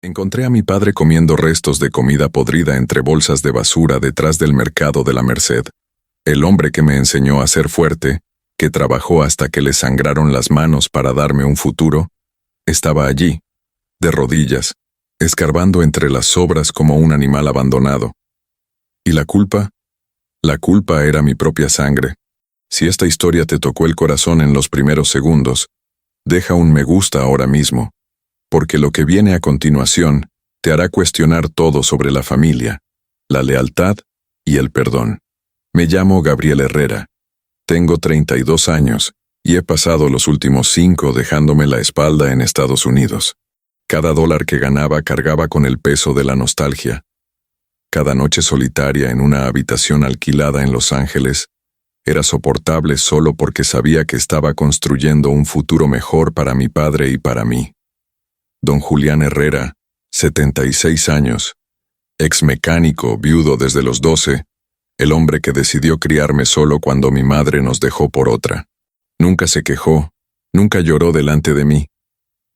Encontré a mi padre comiendo restos de comida podrida entre bolsas de basura detrás del mercado de la Merced. El hombre que me enseñó a ser fuerte, que trabajó hasta que le sangraron las manos para darme un futuro, estaba allí, de rodillas, escarbando entre las sobras como un animal abandonado. ¿Y la culpa? La culpa era mi propia sangre. Si esta historia te tocó el corazón en los primeros segundos, deja un me gusta ahora mismo, porque lo que viene a continuación te hará cuestionar todo sobre la familia, la lealtad y el perdón. Me llamo Gabriel Herrera. Tengo 32 años y he pasado los últimos 5 dejándome la espalda en Estados Unidos. Cada dólar que ganaba cargaba con el peso de la nostalgia. Cada noche solitaria en una habitación alquilada en Los Ángeles era soportable solo porque sabía que estaba construyendo un futuro mejor para mi padre y para mí. Don Julián Herrera, 76 años, ex mecánico, viudo desde los 12, el hombre que decidió criarme solo cuando mi madre nos dejó por otra. Nunca se quejó, nunca lloró delante de mí.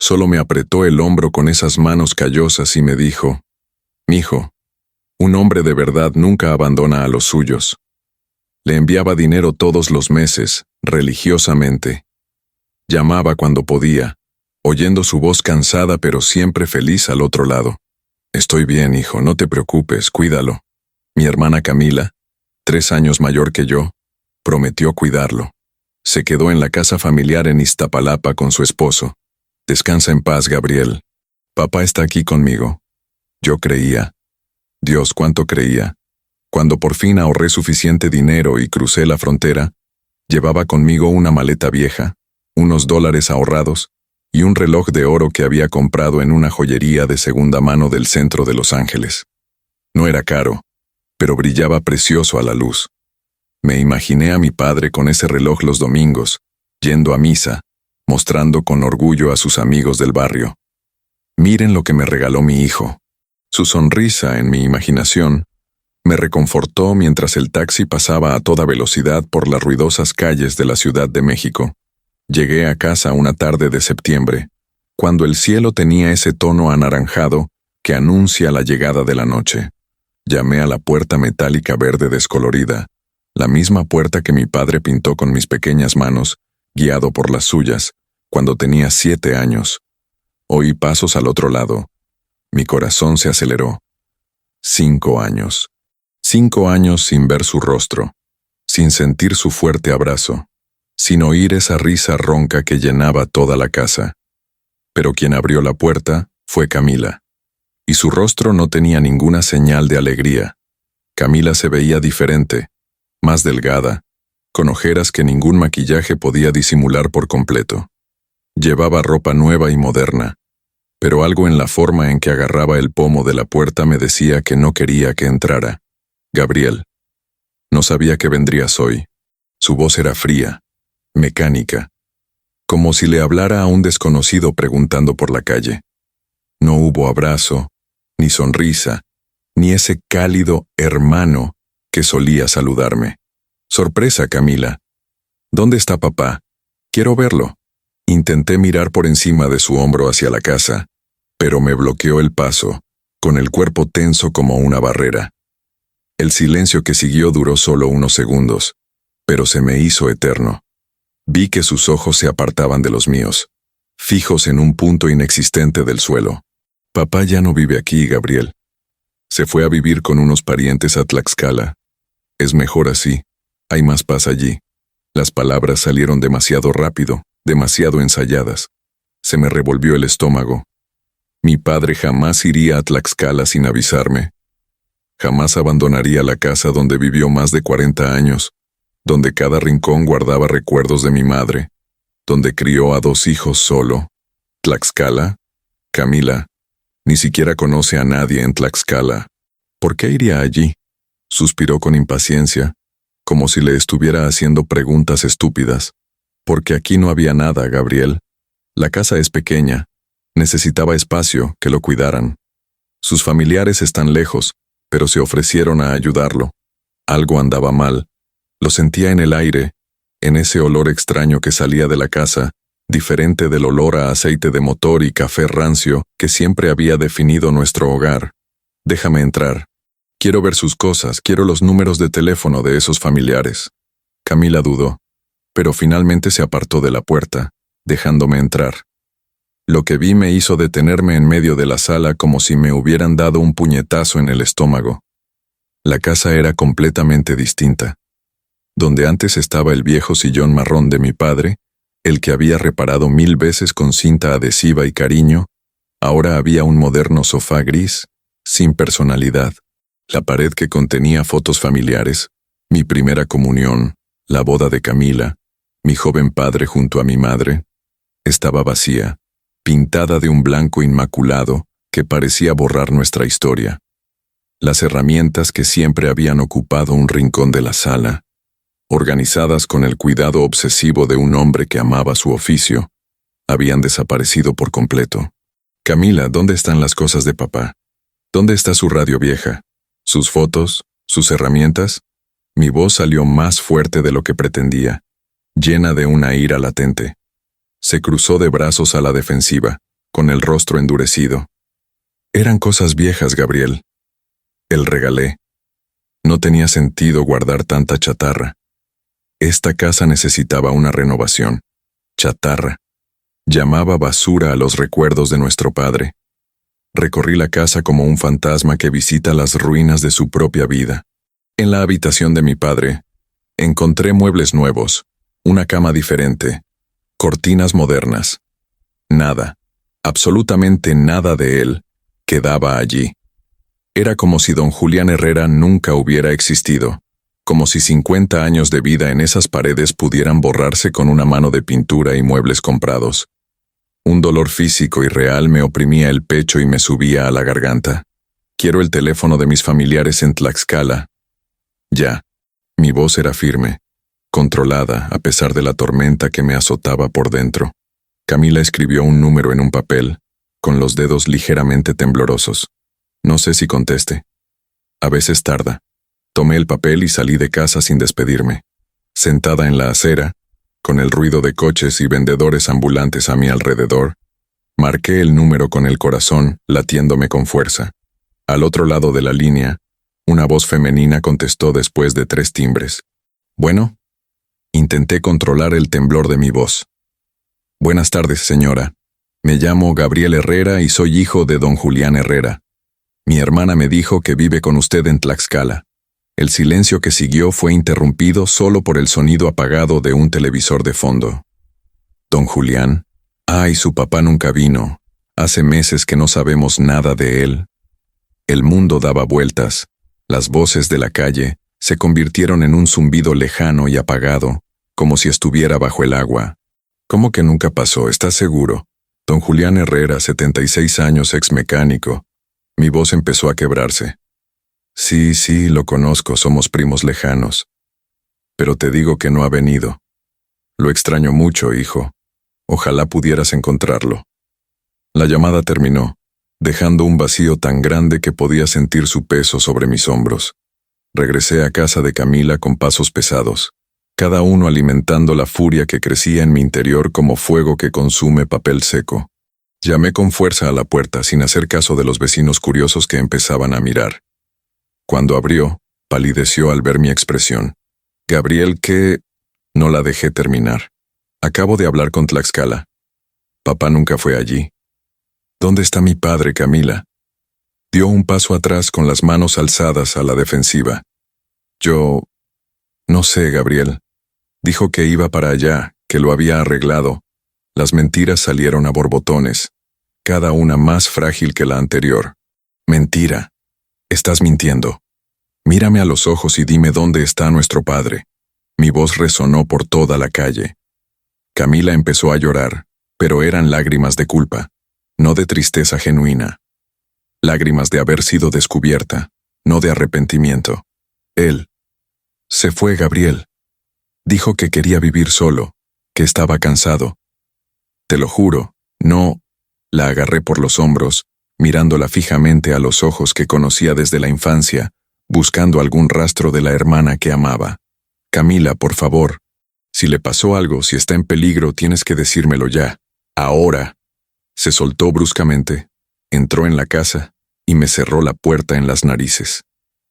Solo me apretó el hombro con esas manos callosas y me dijo: «Mijo, un hombre de verdad nunca abandona a los suyos». Le enviaba dinero todos los meses, religiosamente. Llamaba cuando podía, oyendo su voz cansada pero siempre feliz al otro lado. «Estoy bien, hijo, no te preocupes, cuídalo». Mi hermana Camila, 3 años mayor que yo, prometió cuidarlo. Se quedó en la casa familiar en Iztapalapa con su esposo. «Descansa en paz, Gabriel. Papá está aquí conmigo». Yo creía. Dios, cuánto creía. Cuando por fin ahorré suficiente dinero y crucé la frontera, llevaba conmigo una maleta vieja, unos dólares ahorrados y un reloj de oro que había comprado en una joyería de segunda mano del centro de Los Ángeles. No era caro, pero brillaba precioso a la luz. Me imaginé a mi padre con ese reloj los domingos, yendo a misa, mostrando con orgullo a sus amigos del barrio. «Miren lo que me regaló mi hijo». Su sonrisa, en mi imaginación, me reconfortó mientras el taxi pasaba a toda velocidad por las ruidosas calles de la Ciudad de México. Llegué a casa una tarde de septiembre, cuando el cielo tenía ese tono anaranjado que anuncia la llegada de la noche. Llamé a la puerta metálica verde descolorida, la misma puerta que mi padre pintó con mis pequeñas manos, guiado por las suyas, cuando tenía 7 años. Oí pasos al otro lado. Mi corazón se aceleró. 5 años. 5 años sin ver su rostro, sin sentir su fuerte abrazo, sin oír esa risa ronca que llenaba toda la casa. Pero quien abrió la puerta fue Camila, y su rostro no tenía ninguna señal de alegría. Camila se veía diferente, más delgada, con ojeras que ningún maquillaje podía disimular por completo. Llevaba ropa nueva y moderna, pero algo en la forma en que agarraba el pomo de la puerta me decía que no quería que entrara. «Gabriel». No sabía que vendrías hoy. Su voz era fría, mecánica, como si le hablara a un desconocido preguntando por la calle. No hubo abrazo, ni sonrisa, ni ese cálido hermano que solía saludarme. «Sorpresa, Camila. ¿Dónde está papá? Quiero verlo». Intenté mirar por encima de su hombro hacia la casa, pero me bloqueó el paso, con el cuerpo tenso como una barrera. El silencio que siguió duró solo unos segundos, pero se me hizo eterno. Vi que sus ojos se apartaban de los míos, fijos en un punto inexistente del suelo. «Papá ya no vive aquí, Gabriel. Se fue a vivir con unos parientes a Tlaxcala. Es mejor así. Hay más paz allí». Las palabras salieron demasiado rápido, demasiado ensayadas. Se me revolvió el estómago. Mi padre jamás iría a Tlaxcala sin avisarme. Jamás abandonaría la casa donde vivió más de 40 años, donde cada rincón guardaba recuerdos de mi madre, donde crió a 2 hijos solo. ¿Tlaxcala? Camila, ni siquiera conoce a nadie en Tlaxcala. ¿Por qué iría allí? Suspiró con impaciencia, como si le estuviera haciendo preguntas estúpidas. Porque aquí no había nada, Gabriel. La casa es pequeña. Necesitaba espacio, que lo cuidaran. Sus familiares están lejos, pero se ofrecieron a ayudarlo. Algo andaba mal. Lo sentía en el aire, en ese olor extraño que salía de la casa, diferente del olor a aceite de motor y café rancio que siempre había definido nuestro hogar. Déjame entrar. Quiero ver sus cosas, quiero los números de teléfono de esos familiares. Camila dudó, pero finalmente se apartó de la puerta, dejándome entrar. Lo que vi me hizo detenerme en medio de la sala como si me hubieran dado un puñetazo en el estómago. La casa era completamente distinta. Donde antes estaba el viejo sillón marrón de mi padre, el que había reparado 1000 veces con cinta adhesiva y cariño, ahora había un moderno sofá gris, sin personalidad. La pared que contenía fotos familiares, mi primera comunión, la boda de Camila, mi joven padre junto a mi madre, estaba vacía, pintada de un blanco inmaculado que parecía borrar nuestra historia. Las herramientas que siempre habían ocupado un rincón de la sala, organizadas con el cuidado obsesivo de un hombre que amaba su oficio, habían desaparecido por completo. Camila, ¿dónde están las cosas de papá? ¿Dónde está su radio vieja? ¿Sus fotos? ¿Sus herramientas? Mi voz salió más fuerte de lo que pretendía, llena de una ira latente. Se cruzó de brazos a la defensiva, con el rostro endurecido. Eran cosas viejas, Gabriel. El regalé. No tenía sentido guardar tanta chatarra. Esta casa necesitaba una renovación. Chatarra. Llamaba basura a los recuerdos de nuestro padre. Recorrí la casa como un fantasma que visita las ruinas de su propia vida. En la habitación de mi padre, encontré muebles nuevos, una cama diferente, cortinas modernas. Nada, absolutamente nada de él, quedaba allí. Era como si don Julián Herrera nunca hubiera existido, como si 50 años de vida en esas paredes pudieran borrarse con una mano de pintura y muebles comprados. Un dolor físico y real me oprimía el pecho y me subía a la garganta. Quiero el teléfono de mis familiares en Tlaxcala. Ya. Mi voz era firme, controlada a pesar de la tormenta que me azotaba por dentro. Camila escribió un número en un papel, con los dedos ligeramente temblorosos. No sé si conteste. A veces tarda. Tomé el papel y salí de casa sin despedirme. Sentada en la acera, con el ruido de coches y vendedores ambulantes a mi alrededor, marqué el número con el corazón latiéndome con fuerza. Al otro lado de la línea, una voz femenina contestó después de 3 timbres. ¿Bueno? Intenté controlar el temblor de mi voz. Buenas tardes, señora. Me llamo Gabriel Herrera y soy hijo de don Julián Herrera. Mi hermana me dijo que vive con usted en Tlaxcala. El silencio que siguió fue interrumpido solo por el sonido apagado de un televisor de fondo. Don Julián. Ay, su papá nunca vino. Hace meses que no sabemos nada de él. El mundo daba vueltas. Las voces de la calle se convirtieron en un zumbido lejano y apagado, como si estuviera bajo el agua. ¿Cómo que nunca pasó? ¿Estás seguro? Don Julián Herrera, 76 años, ex mecánico. Mi voz empezó a quebrarse. Sí, lo conozco, somos primos lejanos. Pero te digo que no ha venido. Lo extraño mucho, hijo. Ojalá pudieras encontrarlo. La llamada terminó, dejando un vacío tan grande que podía sentir su peso sobre mis hombros. Regresé a casa de Camila con pasos pesados, cada uno alimentando la furia que crecía en mi interior como fuego que consume papel seco. Llamé con fuerza a la puerta sin hacer caso de los vecinos curiosos que empezaban a mirar. Cuando abrió, palideció al ver mi expresión. Gabriel, ¿qué? No la dejé terminar. Acabo de hablar con Tlaxcala. Papá nunca fue allí. ¿Dónde está mi padre, Camila? Dio un paso atrás con las manos alzadas a la defensiva. Yo... no sé, Gabriel. Dijo que iba para allá, que lo había arreglado. Las mentiras salieron a borbotones, cada una más frágil que la anterior. Mentira. Estás mintiendo. Mírame a los ojos y dime dónde está nuestro padre. Mi voz resonó por toda la calle. Camila empezó a llorar, pero eran lágrimas de culpa, no de tristeza genuina. Lágrimas de haber sido descubierta, no de arrepentimiento. Él se fue, Gabriel. Dijo que quería vivir solo, que estaba cansado. Te lo juro, no. La agarré por los hombros, mirándola fijamente a los ojos que conocía desde la infancia, buscando algún rastro de la hermana que amaba. Camila, por favor. Si le pasó algo, si está en peligro, tienes que decírmelo ya. Ahora. Se soltó bruscamente, entró en la casa y me cerró la puerta en las narices.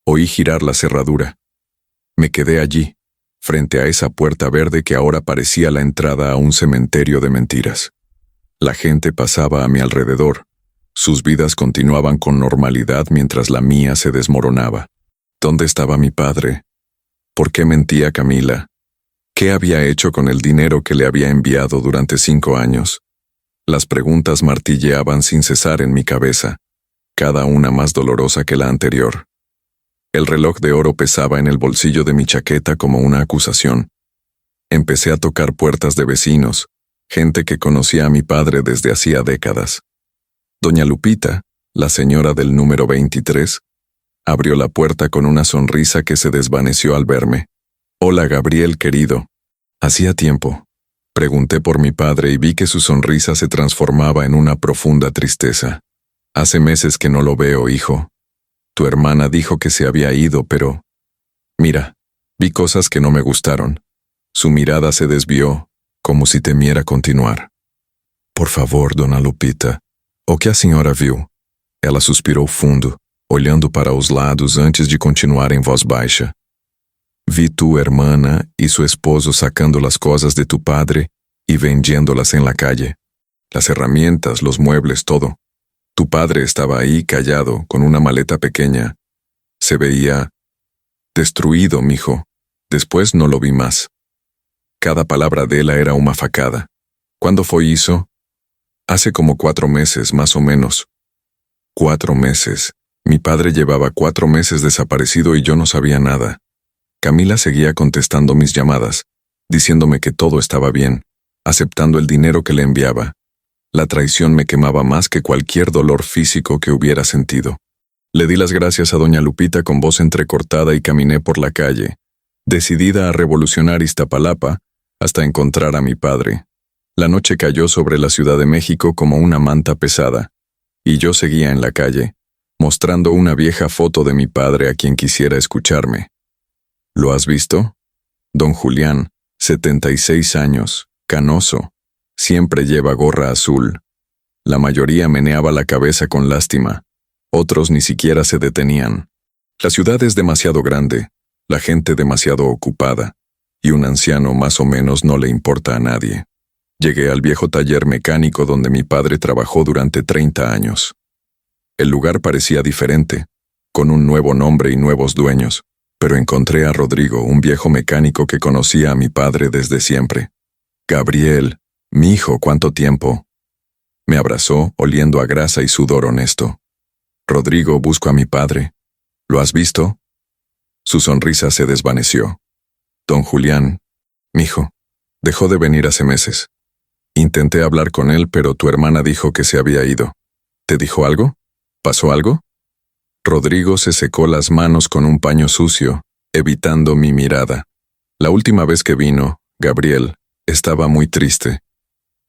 Oí girar la cerradura. Me quedé allí, frente a esa puerta verde que ahora parecía la entrada a un cementerio de mentiras. La gente pasaba a mi alrededor. Sus vidas continuaban con normalidad mientras la mía se desmoronaba. ¿Dónde estaba mi padre? ¿Por qué mentía Camila? ¿Qué había hecho con el dinero que le había enviado durante 5 años? Las preguntas martilleaban sin cesar en mi cabeza, cada una más dolorosa que la anterior. El reloj de oro pesaba en el bolsillo de mi chaqueta como una acusación. Empecé a tocar puertas de vecinos, gente que conocía a mi padre desde hacía décadas. Doña Lupita, la señora del número 23, abrió la puerta con una sonrisa que se desvaneció al verme. «Hola, Gabriel, querido». Hacía tiempo. Pregunté por mi padre y vi que su sonrisa se transformaba en una profunda tristeza. «Hace meses que no lo veo, hijo. Tu hermana dijo que se había ido, pero... Mira, vi cosas que no me gustaron». Su mirada se desvió, como si temiera continuar. «Por favor, dona Lupita, o que a senhora viu?» Ela suspirou fundo, olhando para os lados antes de continuar em voz baixa. «Vi tu hermana y su esposo sacando las cosas de tu padre y vendiéndolas en la calle. Las herramientas, los muebles, todo. Tu padre estaba ahí callado, con una maleta pequeña. Se veía destruido, mijo. Después no lo vi más. Cada palabra de él era una facada. ¿Cuándo fue eso? Hace como 4 meses, más o menos. 4 meses. Mi padre llevaba 4 meses desaparecido y yo no sabía nada. Camila seguía contestando mis llamadas, diciéndome que todo estaba bien, aceptando el dinero que le enviaba. La traición me quemaba más que cualquier dolor físico que hubiera sentido. Le di las gracias a doña Lupita con voz entrecortada y caminé por la calle, decidida a revolucionar Iztapalapa hasta encontrar a mi padre. La noche cayó sobre la Ciudad de México como una manta pesada, y yo seguía en la calle, mostrando una vieja foto de mi padre a quien quisiera escucharme. ¿Lo has visto? Don Julián, 76 años, canoso, siempre lleva gorra azul. La mayoría meneaba la cabeza con lástima, otros ni siquiera se detenían. La ciudad es demasiado grande, la gente demasiado ocupada, y un anciano más o menos no le importa a nadie. Llegué al viejo taller mecánico donde mi padre trabajó durante 30 años. El lugar parecía diferente, con un nuevo nombre y nuevos dueños, pero encontré a Rodrigo, un viejo mecánico que conocía a mi padre desde siempre. «Gabriel, mi hijo, ¿cuánto tiempo?» Me abrazó, oliendo a grasa y sudor honesto. «Rodrigo, busco a mi padre. ¿Lo has visto?» Su sonrisa se desvaneció. «Don Julián, mijo, dejó de venir hace meses. Intenté hablar con él, pero tu hermana dijo que se había ido. ¿Te dijo algo? ¿Pasó algo?» Rodrigo se secó las manos con un paño sucio, evitando mi mirada. La última vez que vino, Gabriel, estaba muy triste.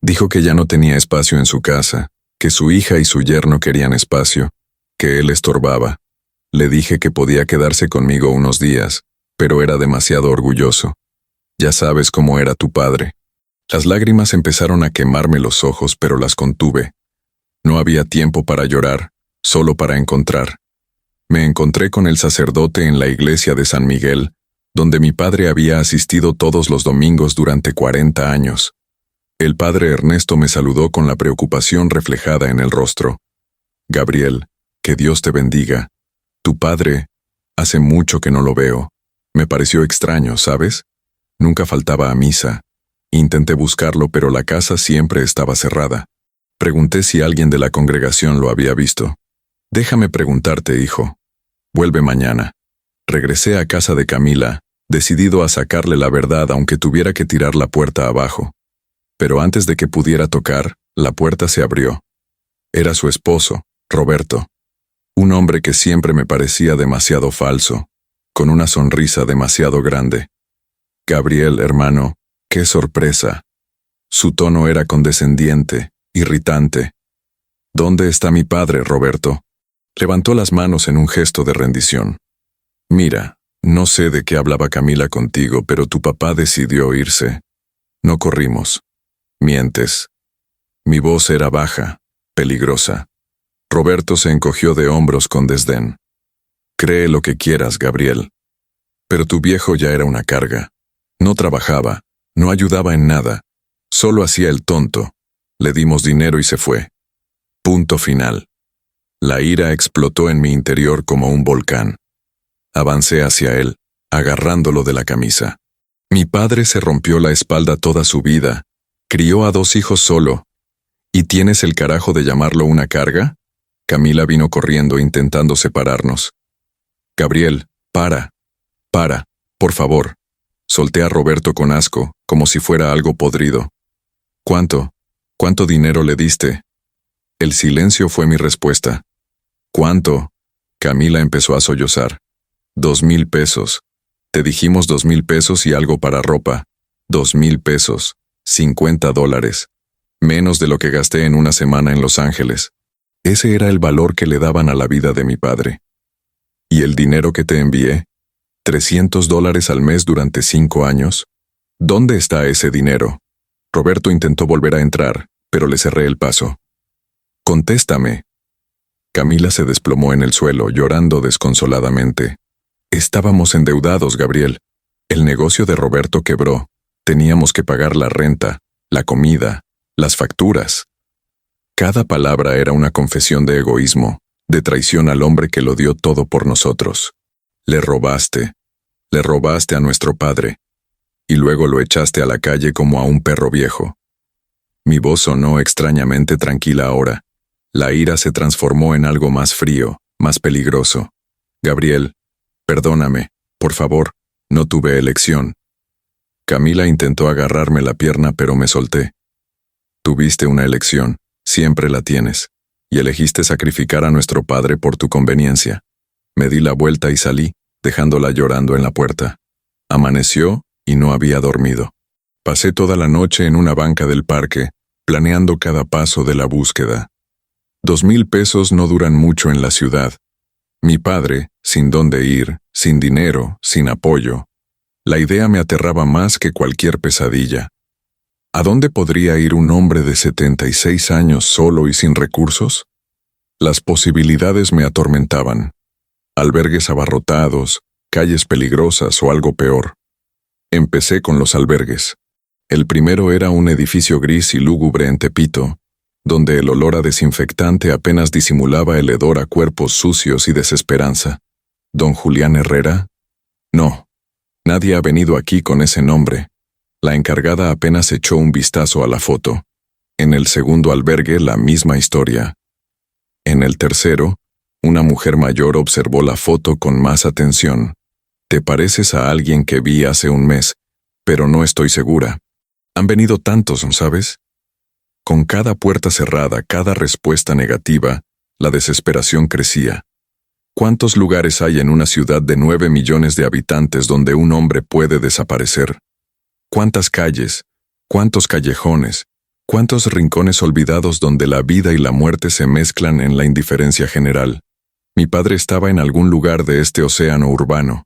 Dijo que ya no tenía espacio en su casa, que su hija y su yerno querían espacio, que él estorbaba. Le dije que podía quedarse conmigo unos días, pero era demasiado orgulloso. Ya sabes cómo era tu padre. Las lágrimas empezaron a quemarme los ojos, pero las contuve. No había tiempo para llorar, solo para encontrar. Me encontré con el sacerdote en la iglesia de San Miguel, donde mi padre había asistido todos los domingos durante 40 años. El padre Ernesto me saludó con la preocupación reflejada en el rostro. «Gabriel, que Dios te bendiga. Tu padre, hace mucho que no lo veo. Me pareció extraño, ¿sabes? Nunca faltaba a misa. Intenté buscarlo, pero la casa siempre estaba cerrada. Pregunté si alguien de la congregación lo había visto. Déjame preguntarte, hijo. Vuelve mañana». Regresé a casa de Camila, decidido a sacarle la verdad aunque tuviera que tirar la puerta abajo. Pero antes de que pudiera tocar, la puerta se abrió. Era su esposo, Roberto. Un hombre que siempre me parecía demasiado falso, con una sonrisa demasiado grande. «Gabriel, hermano, qué sorpresa». Su tono era condescendiente, irritante. «¿Dónde está mi padre, Roberto?» Levantó las manos en un gesto de rendición. «Mira, No sé de qué hablaba Camila contigo, pero tu papá decidió irse. No corrimos. Mientes. Mi voz era baja, peligrosa. Roberto se encogió de hombros con desdén. Cree lo que quieras, Gabriel. Pero tu viejo ya era una carga. No trabajaba, no ayudaba en nada. Solo hacía el tonto. Le dimos dinero y se fue. Punto final. La ira explotó en mi interior como un volcán. Avancé hacia él, agarrándolo de la camisa. Mi padre se rompió la espalda toda su vida, crió a 2 hijos solo. ¿Y tienes el carajo de llamarlo una carga? Camila vino corriendo intentando separarnos. Gabriel, para, por favor. Solté a Roberto con asco, como si fuera algo podrido. ¿Cuánto dinero le diste? El silencio fue mi respuesta. ¿Cuánto? Camila empezó a sollozar. 2,000 pesos. Te dijimos 2,000 pesos y algo para ropa. 2,000 pesos. $50. Menos de lo que gasté en una semana en Los Ángeles. Ese era el valor que le daban a la vida de mi padre. ¿Y el dinero que te envié? $300 al mes durante 5 años. ¿Dónde está ese dinero? Roberto intentó volver a entrar, pero le cerré el paso. Contéstame. Camila se desplomó en el suelo, llorando desconsoladamente. Estábamos endeudados, Gabriel. El negocio de Roberto quebró. Teníamos que pagar la renta, la comida, las facturas. Cada palabra era una confesión de egoísmo, de traición al hombre que lo dio todo por nosotros. Le robaste a nuestro padre, y luego lo echaste a la calle como a un perro viejo. Mi voz sonó extrañamente tranquila ahora. La ira se transformó en algo más frío, más peligroso. Gabriel, perdóname, por favor, no tuve elección. Camila intentó agarrarme la pierna, pero me solté. Tuviste una elección, siempre la tienes, y elegiste sacrificar a nuestro padre por tu conveniencia. Me di la vuelta y salí, dejándola llorando en la puerta. Amaneció y no había dormido. Pasé toda la noche en una banca del parque, planeando cada paso de la búsqueda. 2,000 pesos no duran mucho en la ciudad. Mi padre, sin dónde ir, sin dinero, sin apoyo. La idea me aterraba más que cualquier pesadilla. ¿A dónde podría ir un hombre de 76 años solo y sin recursos? Las posibilidades me atormentaban. Albergues abarrotados, calles peligrosas o algo peor. Empecé con los albergues. El primero era un edificio gris y lúgubre en Tepito, donde el olor a desinfectante apenas disimulaba el hedor a cuerpos sucios y desesperanza. ¿Don Julián Herrera? No, nadie ha venido aquí con ese nombre. La encargada apenas echó un vistazo a la foto. En el segundo albergue, la misma historia. En el tercero, una mujer mayor observó la foto con más atención. Te pareces a alguien que vi hace un mes, pero no estoy segura. Han venido tantos, ¿sabes? Con cada puerta cerrada, cada respuesta negativa, la desesperación crecía. ¿Cuántos lugares hay en una ciudad de 9 millones de habitantes donde un hombre puede desaparecer? ¿Cuántas calles? ¿Cuántos callejones? ¿Cuántos rincones olvidados donde la vida y la muerte se mezclan en la indiferencia general? Mi padre estaba en algún lugar de este océano urbano,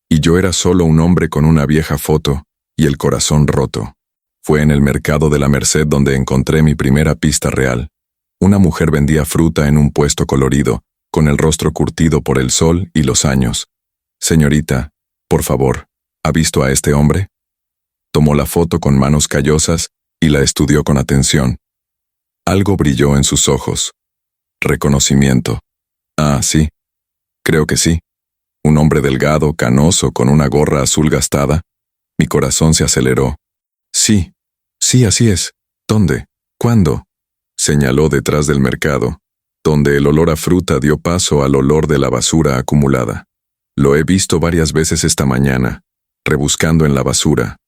y yo era solo un hombre con una vieja foto y el corazón roto. Fue en el mercado de la Merced donde encontré mi primera pista real. Una mujer vendía fruta en un puesto colorido, con el rostro curtido por el sol y los años. Señorita, por favor, ¿ha visto a este hombre? Tomó la foto con manos callosas y la estudió con atención. Algo brilló en sus ojos. Reconocimiento. Ah, sí. Creo que sí. Un hombre delgado, canoso, con una gorra azul gastada. Mi corazón se aceleró. Sí, así es. ¿Dónde? ¿Cuándo? Señaló detrás del mercado, donde el olor a fruta dio paso al olor de la basura acumulada. Lo he visto varias veces esta mañana, rebuscando en la basura.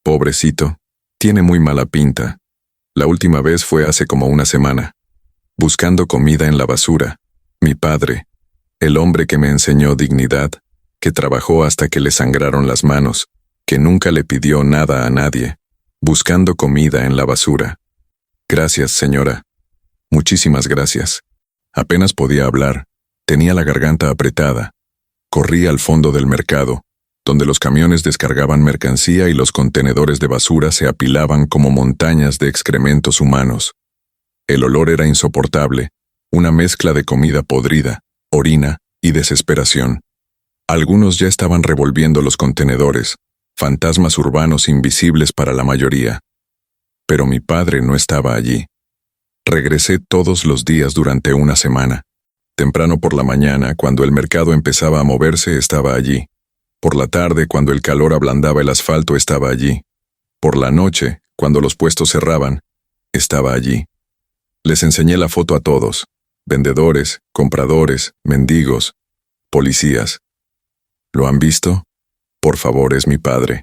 Pobrecito, tiene muy mala pinta. La última vez fue hace como una semana. Buscando comida en la basura. Mi padre, el hombre que me enseñó dignidad, que trabajó hasta que le sangraron las manos, que nunca le pidió nada a nadie. Buscando comida en la basura. Gracias, señora. Muchísimas gracias. Apenas podía hablar. Tenía la garganta apretada. Corrí al fondo del mercado, donde los camiones descargaban mercancía y los contenedores de basura se apilaban como montañas de excrementos humanos. El olor era insoportable, una mezcla de comida podrida, orina y desesperación. Algunos ya estaban revolviendo los contenedores, fantasmas urbanos invisibles para la mayoría. Pero mi padre no estaba allí. Regresé todos los días durante una semana. Temprano por la mañana, cuando el mercado empezaba a moverse, estaba allí. Por la tarde, cuando el calor ablandaba el asfalto, estaba allí. Por la noche, cuando los puestos cerraban, estaba allí. Les enseñé la foto a todos: vendedores, compradores, mendigos, policías. ¿Lo han visto? Por favor, es mi padre.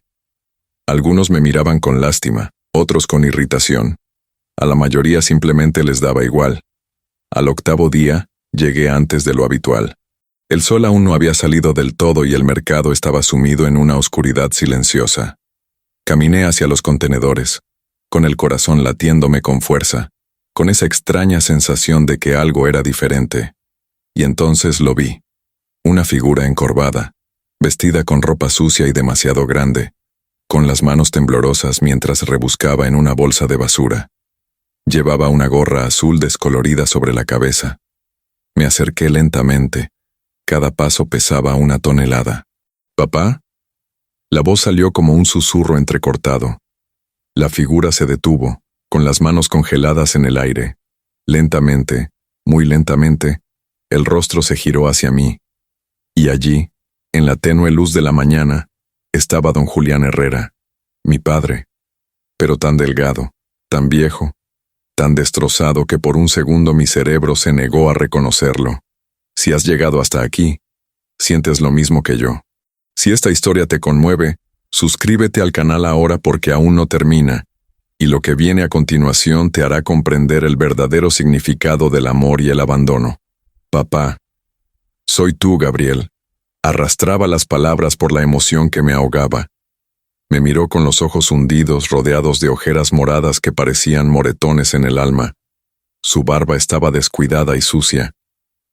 Algunos me miraban con lástima, otros con irritación. A la mayoría simplemente les daba igual. Al octavo día, llegué antes de lo habitual. El sol aún no había salido del todo y el mercado estaba sumido en una oscuridad silenciosa. Caminé hacia los contenedores, con el corazón latiéndome con fuerza, con esa extraña sensación de que algo era diferente. Y entonces lo vi. Una figura encorvada, vestida con ropa sucia y demasiado grande, con las manos temblorosas mientras rebuscaba en una bolsa de basura. Llevaba una gorra azul descolorida sobre la cabeza. Me acerqué lentamente. Cada paso pesaba 1 tonelada. ¿Papá? La voz salió como un susurro entrecortado. La figura se detuvo, con las manos congeladas en el aire. Lentamente, muy lentamente, el rostro se giró hacia mí. Y allí, en la tenue luz de la mañana, estaba don Julián Herrera, mi padre, pero tan delgado, tan viejo, tan destrozado que por un segundo mi cerebro se negó a reconocerlo. Si has llegado hasta aquí, sientes lo mismo que yo. Si esta historia te conmueve, suscríbete al canal ahora porque aún no termina, y lo que viene a continuación te hará comprender el verdadero significado del amor y el abandono. Papá, soy tú, Gabriel. Arrastraba las palabras por la emoción que me ahogaba. Me miró con los ojos hundidos, rodeados de ojeras moradas que parecían moretones en el alma. Su barba estaba descuidada y sucia,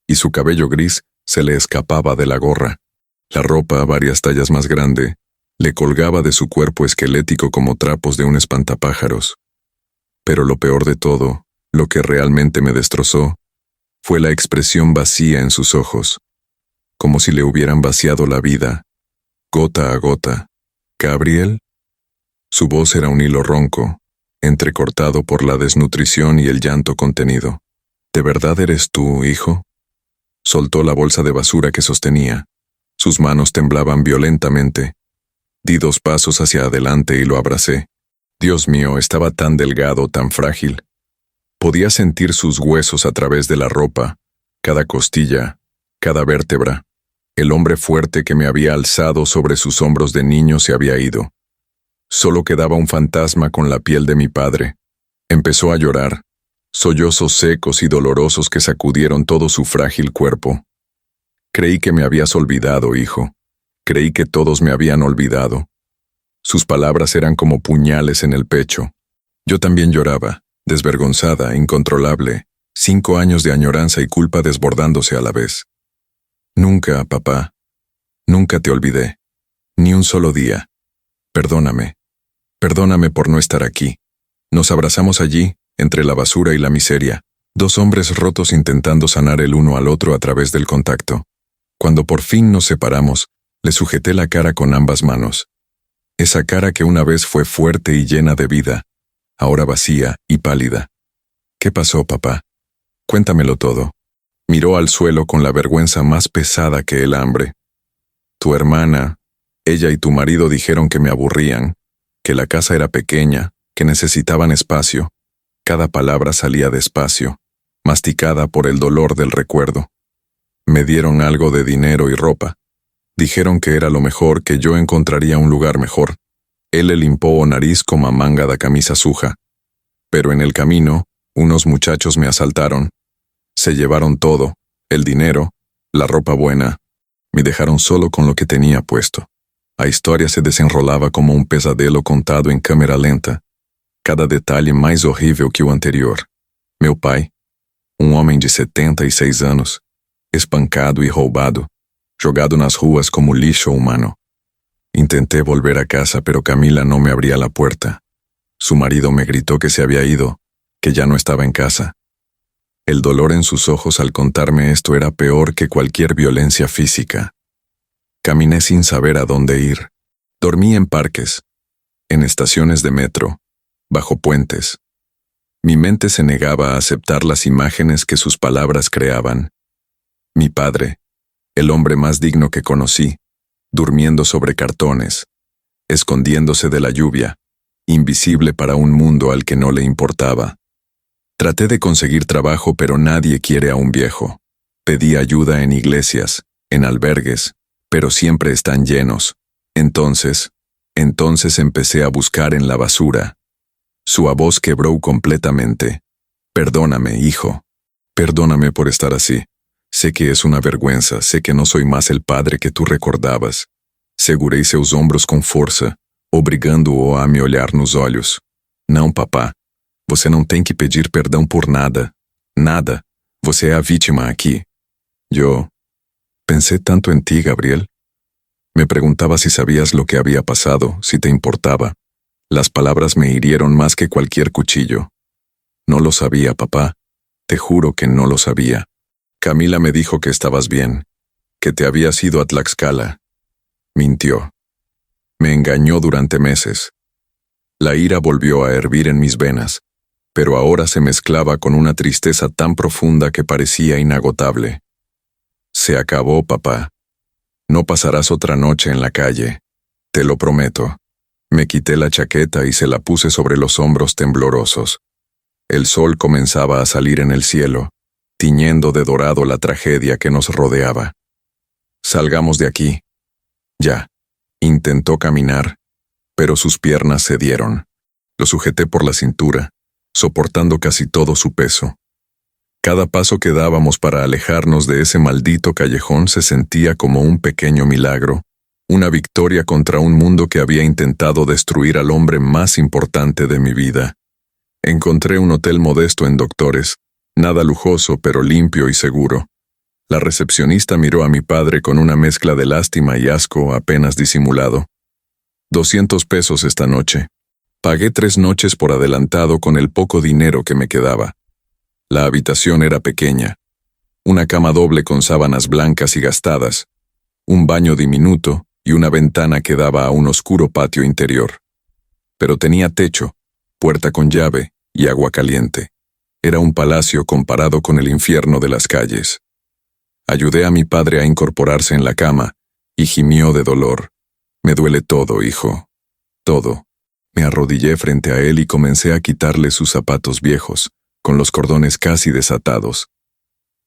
y su cabello gris se le escapaba de la gorra. La ropa, varias tallas más grande, le colgaba de su cuerpo esquelético como trapos de un espantapájaros. Pero lo peor de todo, lo que realmente me destrozó, fue la expresión vacía en sus ojos, como si le hubieran vaciado la vida, gota a gota. ¿Gabriel? Su voz era un hilo ronco, entrecortado por la desnutrición y el llanto contenido. ¿De verdad eres tú, hijo? Soltó la bolsa de basura que sostenía. Sus manos temblaban violentamente. Di 2 pasos hacia adelante y lo abracé. Dios mío, estaba tan delgado, tan frágil. Podía sentir sus huesos a través de la ropa, cada costilla, cada vértebra. El hombre fuerte que me había alzado sobre sus hombros de niño se había ido. Solo quedaba un fantasma con la piel de mi padre. Empezó a llorar, sollozos secos y dolorosos que sacudieron todo su frágil cuerpo. Creí que me habías olvidado, hijo. Creí que todos me habían olvidado. Sus palabras eran como puñales en el pecho. Yo también lloraba, desvergonzada, incontrolable, 5 años de añoranza y culpa desbordándose a la vez. Nunca, papá. Nunca te olvidé. Ni un solo día. Perdóname. Perdóname por no estar aquí. Nos abrazamos allí, entre la basura y la miseria, 2 hombres rotos intentando sanar el uno al otro a través del contacto. Cuando por fin nos separamos, le sujeté la cara con ambas manos. Esa cara que una vez fue fuerte y llena de vida, ahora vacía y pálida. ¿Qué pasó, papá? Cuéntamelo todo. Miró al suelo con la vergüenza más pesada que el hambre. Tu hermana, ella y tu marido dijeron que me aburrían, que la casa era pequeña, que necesitaban espacio. Cada palabra salía despacio, masticada por el dolor del recuerdo. Me dieron algo de dinero y ropa. Dijeron que era lo mejor, que yo encontraría un lugar mejor. Él le limpó o nariz como a manga da camisa suja. Pero en el camino, unos muchachos me asaltaron. Se llevaron todo, el dinero, la ropa buena. Me dejaron solo con lo que tenía puesto. La historia se desenrolaba como un pesadelo contado en cámara lenta. Cada detalhe mais horrível que o anterior. Meu pai, homem de 76 anos, espancado e roubado, jogado nas ruas como lixo humano. Intenté volver a casa, pero Camila no me abría la puerta. Su marido me gritó que se había ido, que ya no estaba en casa. El dolor en sus ojos al contarme esto era peor que cualquier violencia física. Caminé sin saber a dónde ir. Dormí en parques, en estaciones de metro, bajo puentes. Mi mente se negaba a aceptar las imágenes que sus palabras creaban. Mi padre, el hombre más digno que conocí, durmiendo sobre cartones, escondiéndose de la lluvia, invisible para un mundo al que no le importaba. Traté de conseguir trabajo, pero nadie quiere a un viejo. Pedí ayuda en iglesias, en albergues, pero siempre están llenos. Entonces empecé a buscar en la basura. Su voz quebró completamente. Perdóname, hijo. Perdóname por estar así. Sé que es una vergüenza, sé que no soy más el padre que tú recordavas. Segurei seus ombros com força, obrigando-o a me olhar nos olhos. Não, papá. Você não tem que pedir perdão por nada. Nada. Você é a vítima aqui. Yo pensé tanto en ti, Gabriel. Me preguntaba si sabías lo que había pasado, si te importaba. Las palabras me hirieron más que cualquier cuchillo. No lo sabía, papá. Te juro que no lo sabía. Camila me dijo que estabas bien, que te habías ido a Tlaxcala. Mintió. Me engañó durante meses. La ira volvió a hervir en mis venas, pero ahora se mezclaba con una tristeza tan profunda que parecía inagotable. Se acabó, papá. No pasarás otra noche en la calle. Te lo prometo. Me quité la chaqueta y se la puse sobre los hombros temblorosos. El sol comenzaba a salir en el cielo, tiñendo de dorado la tragedia que nos rodeaba. Salgamos de aquí. Ya. Intentó caminar, pero sus piernas cedieron. Lo sujeté por la cintura, soportando casi todo su peso. Cada paso que dábamos para alejarnos de ese maldito callejón se sentía como un pequeño milagro, una victoria contra un mundo que había intentado destruir al hombre más importante de mi vida. Encontré un hotel modesto en Doctores, nada lujoso pero limpio y seguro. La recepcionista miró a mi padre con una mezcla de lástima y asco apenas disimulado. 200 pesos esta noche. Pagué 3 noches por adelantado con el poco dinero que me quedaba. La habitación era pequeña. Una cama doble con sábanas blancas y gastadas, un baño diminuto y una ventana que daba a un oscuro patio interior. Pero tenía techo, puerta con llave y agua caliente. Era un palacio comparado con el infierno de las calles. Ayudé a mi padre a incorporarse en la cama y gimió de dolor. Me duele todo, hijo. Todo. Me arrodillé frente a él y comencé a quitarle sus zapatos viejos, con los cordones casi desatados.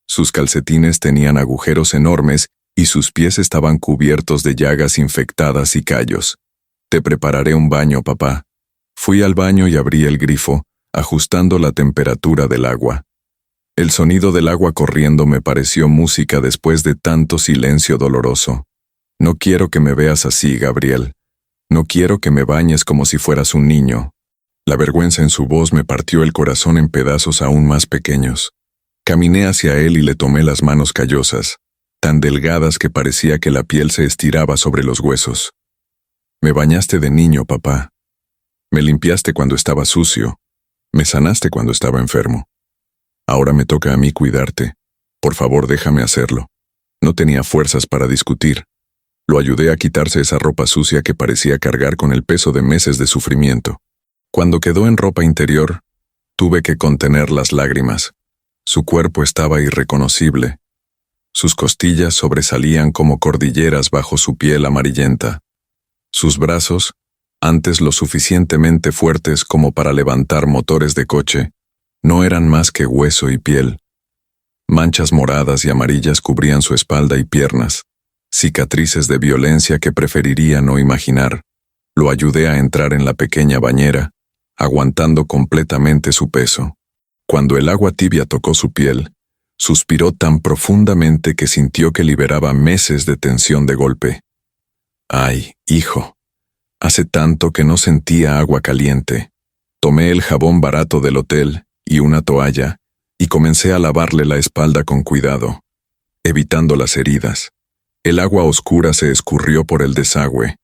Sus calcetines tenían agujeros enormes y sus pies estaban cubiertos de llagas infectadas y callos. Te prepararé un baño, papá. Fui al baño y abrí el grifo, ajustando la temperatura del agua. El sonido del agua corriendo me pareció música después de tanto silencio doloroso. No quiero que me veas así, Gabriel. No quiero que me bañes como si fueras un niño. La vergüenza en su voz me partió el corazón en pedazos aún más pequeños. Caminé hacia él y le tomé las manos callosas, tan delgadas que parecía que la piel se estiraba sobre los huesos. Me bañaste de niño, papá. Me limpiaste cuando estaba sucio. Me sanaste cuando estaba enfermo. Ahora me toca a mí cuidarte. Por favor, déjame hacerlo. No tenía fuerzas para discutir. Lo ayudé a quitarse esa ropa sucia que parecía cargar con el peso de meses de sufrimiento. Cuando quedó en ropa interior, tuve que contener las lágrimas. Su cuerpo estaba irreconocible. Sus costillas sobresalían como cordilleras bajo su piel amarillenta. Sus brazos, antes lo suficientemente fuertes como para levantar motores de coche, no eran más que hueso y piel. Manchas moradas y amarillas cubrían su espalda y piernas, cicatrices de violencia que preferiría no imaginar. Lo ayudé a entrar en la pequeña bañera, aguantando completamente su peso. Cuando el agua tibia tocó su piel, suspiró tan profundamente que sintió que liberaba meses de tensión de golpe. Ay, hijo, hace tanto que no sentía agua caliente. Tomé el jabón barato del hotel y una toalla, y comencé a lavarle la espalda con cuidado, evitando las heridas. El agua oscura se escurrió por el desagüe,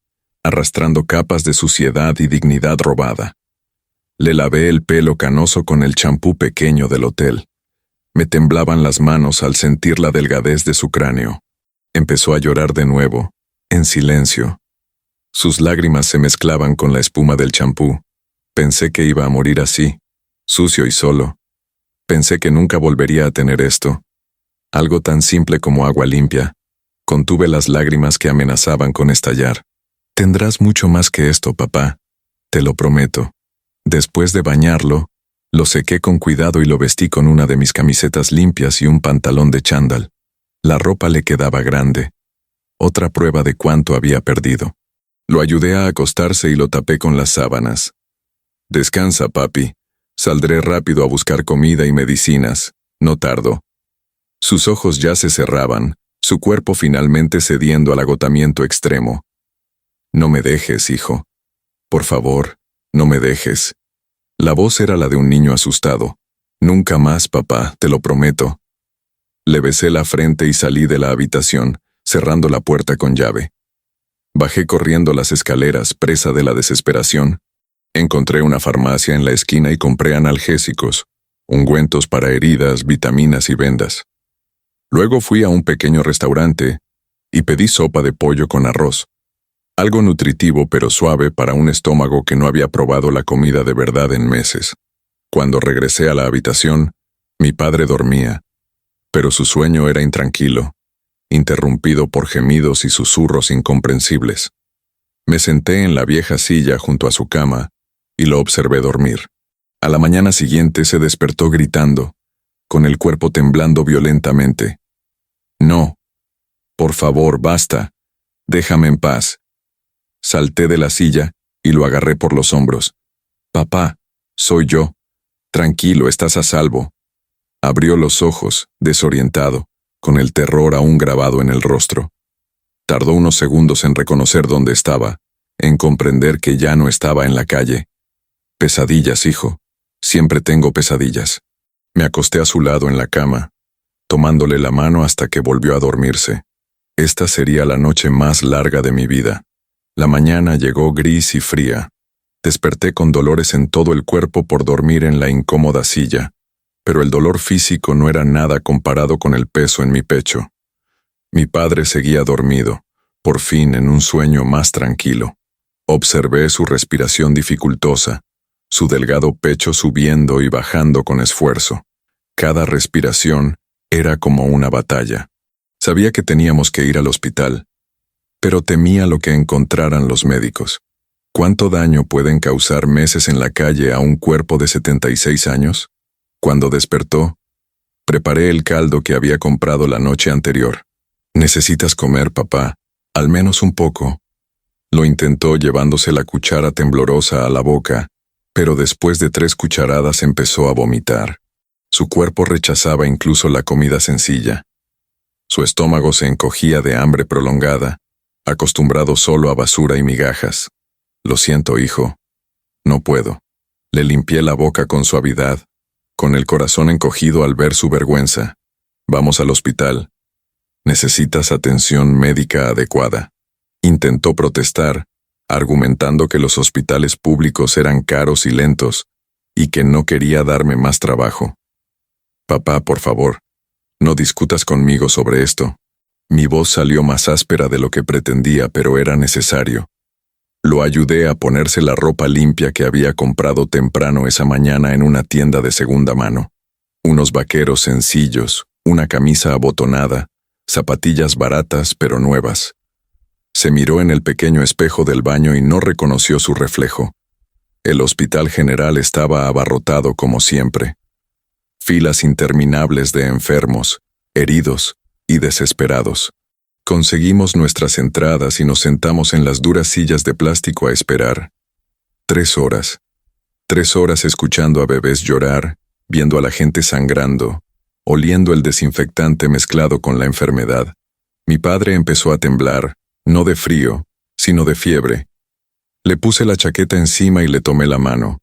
arrastrando capas de suciedad y dignidad robada. Le lavé el pelo canoso con el champú pequeño del hotel. Me temblaban las manos al sentir la delgadez de su cráneo. Empezó a llorar de nuevo, en silencio. Sus lágrimas se mezclaban con la espuma del champú. Pensé que iba a morir así, sucio y solo. Pensé que nunca volvería a tener esto. Algo tan simple como agua limpia. Contuve las lágrimas que amenazaban con estallar. Tendrás mucho más que esto, papá. Te lo prometo. Después de bañarlo, lo sequé con cuidado y lo vestí con una de mis camisetas limpias y un pantalón de chándal. La ropa le quedaba grande. Otra prueba de cuánto había perdido. Lo ayudé a acostarse y lo tapé con las sábanas. Descansa, papi. Saldré rápido a buscar comida y medicinas. No tardo. Sus ojos ya se cerraban, su cuerpo finalmente cediendo al agotamiento extremo. No me dejes, hijo. Por favor, no me dejes. La voz era la de un niño asustado. Nunca más, papá, te lo prometo. Le besé la frente y salí de la habitación, cerrando la puerta con llave. Bajé corriendo las escaleras, presa de la desesperación. Encontré una farmacia en la esquina y compré analgésicos, ungüentos para heridas, vitaminas y vendas. Luego fui a un pequeño restaurante y pedí sopa de pollo con arroz. Algo nutritivo pero suave para un estómago que no había probado la comida de verdad en meses. Cuando regresé a la habitación, mi padre dormía, pero su sueño era intranquilo, interrumpido por gemidos y susurros incomprensibles. Me senté en la vieja silla junto a su cama y lo observé dormir. A la mañana siguiente se despertó gritando, con el cuerpo temblando violentamente. No. Por favor, basta. Déjame en paz. Salté de la silla y lo agarré por los hombros. Papá, soy yo. Tranquilo, estás a salvo. Abrió los ojos, desorientado, con el terror aún grabado en el rostro. Tardó unos segundos en reconocer dónde estaba, en comprender que ya no estaba en la calle. Pesadillas, hijo. Siempre tengo pesadillas. Me acosté a su lado en la cama, tomándole la mano hasta que volvió a dormirse. Esta sería la noche más larga de mi vida. La mañana llegó gris y fría. Desperté con dolores en todo el cuerpo por dormir en la incómoda silla, pero el dolor físico no era nada comparado con el peso en mi pecho. Mi padre seguía dormido, por fin en un sueño más tranquilo. Observé su respiración dificultosa, su delgado pecho subiendo y bajando con esfuerzo. Cada respiración era como una batalla. Sabía que teníamos que ir al hospital, pero temía lo que encontraran los médicos. ¿Cuánto daño pueden causar meses en la calle a un cuerpo de 76 años? Cuando despertó, preparé el caldo que había comprado la noche anterior. Necesitas comer, papá, al menos un poco. Lo intentó llevándose la cuchara temblorosa a la boca, pero después de 3 cucharadas empezó a vomitar. Su cuerpo rechazaba incluso la comida sencilla. Su estómago se encogía de hambre prolongada, acostumbrado solo a basura y migajas. Lo siento, hijo. No puedo. Le limpié la boca con suavidad, con el corazón encogido al ver su vergüenza. Vamos al hospital. Necesitas atención médica adecuada. Intentó protestar, argumentando que los hospitales públicos eran caros y lentos, y que no quería darme más trabajo. Papá, por favor, no discutas conmigo sobre esto. Mi voz salió más áspera de lo que pretendía, pero era necesario. Lo ayudé a ponerse la ropa limpia que había comprado temprano esa mañana en una tienda de segunda mano. Unos vaqueros sencillos, una camisa abotonada, zapatillas baratas pero nuevas. Se miró en el pequeño espejo del baño y no reconoció su reflejo. El hospital general estaba abarrotado como siempre. Filas interminables de enfermos, heridos y desesperados. Conseguimos nuestras entradas y nos sentamos en las duras sillas de plástico a esperar. 3 horas. 3 horas escuchando a bebés llorar, viendo a la gente sangrando, oliendo el desinfectante mezclado con la enfermedad. Mi padre empezó a temblar, no de frío, sino de fiebre. Le puse la chaqueta encima y le tomé la mano,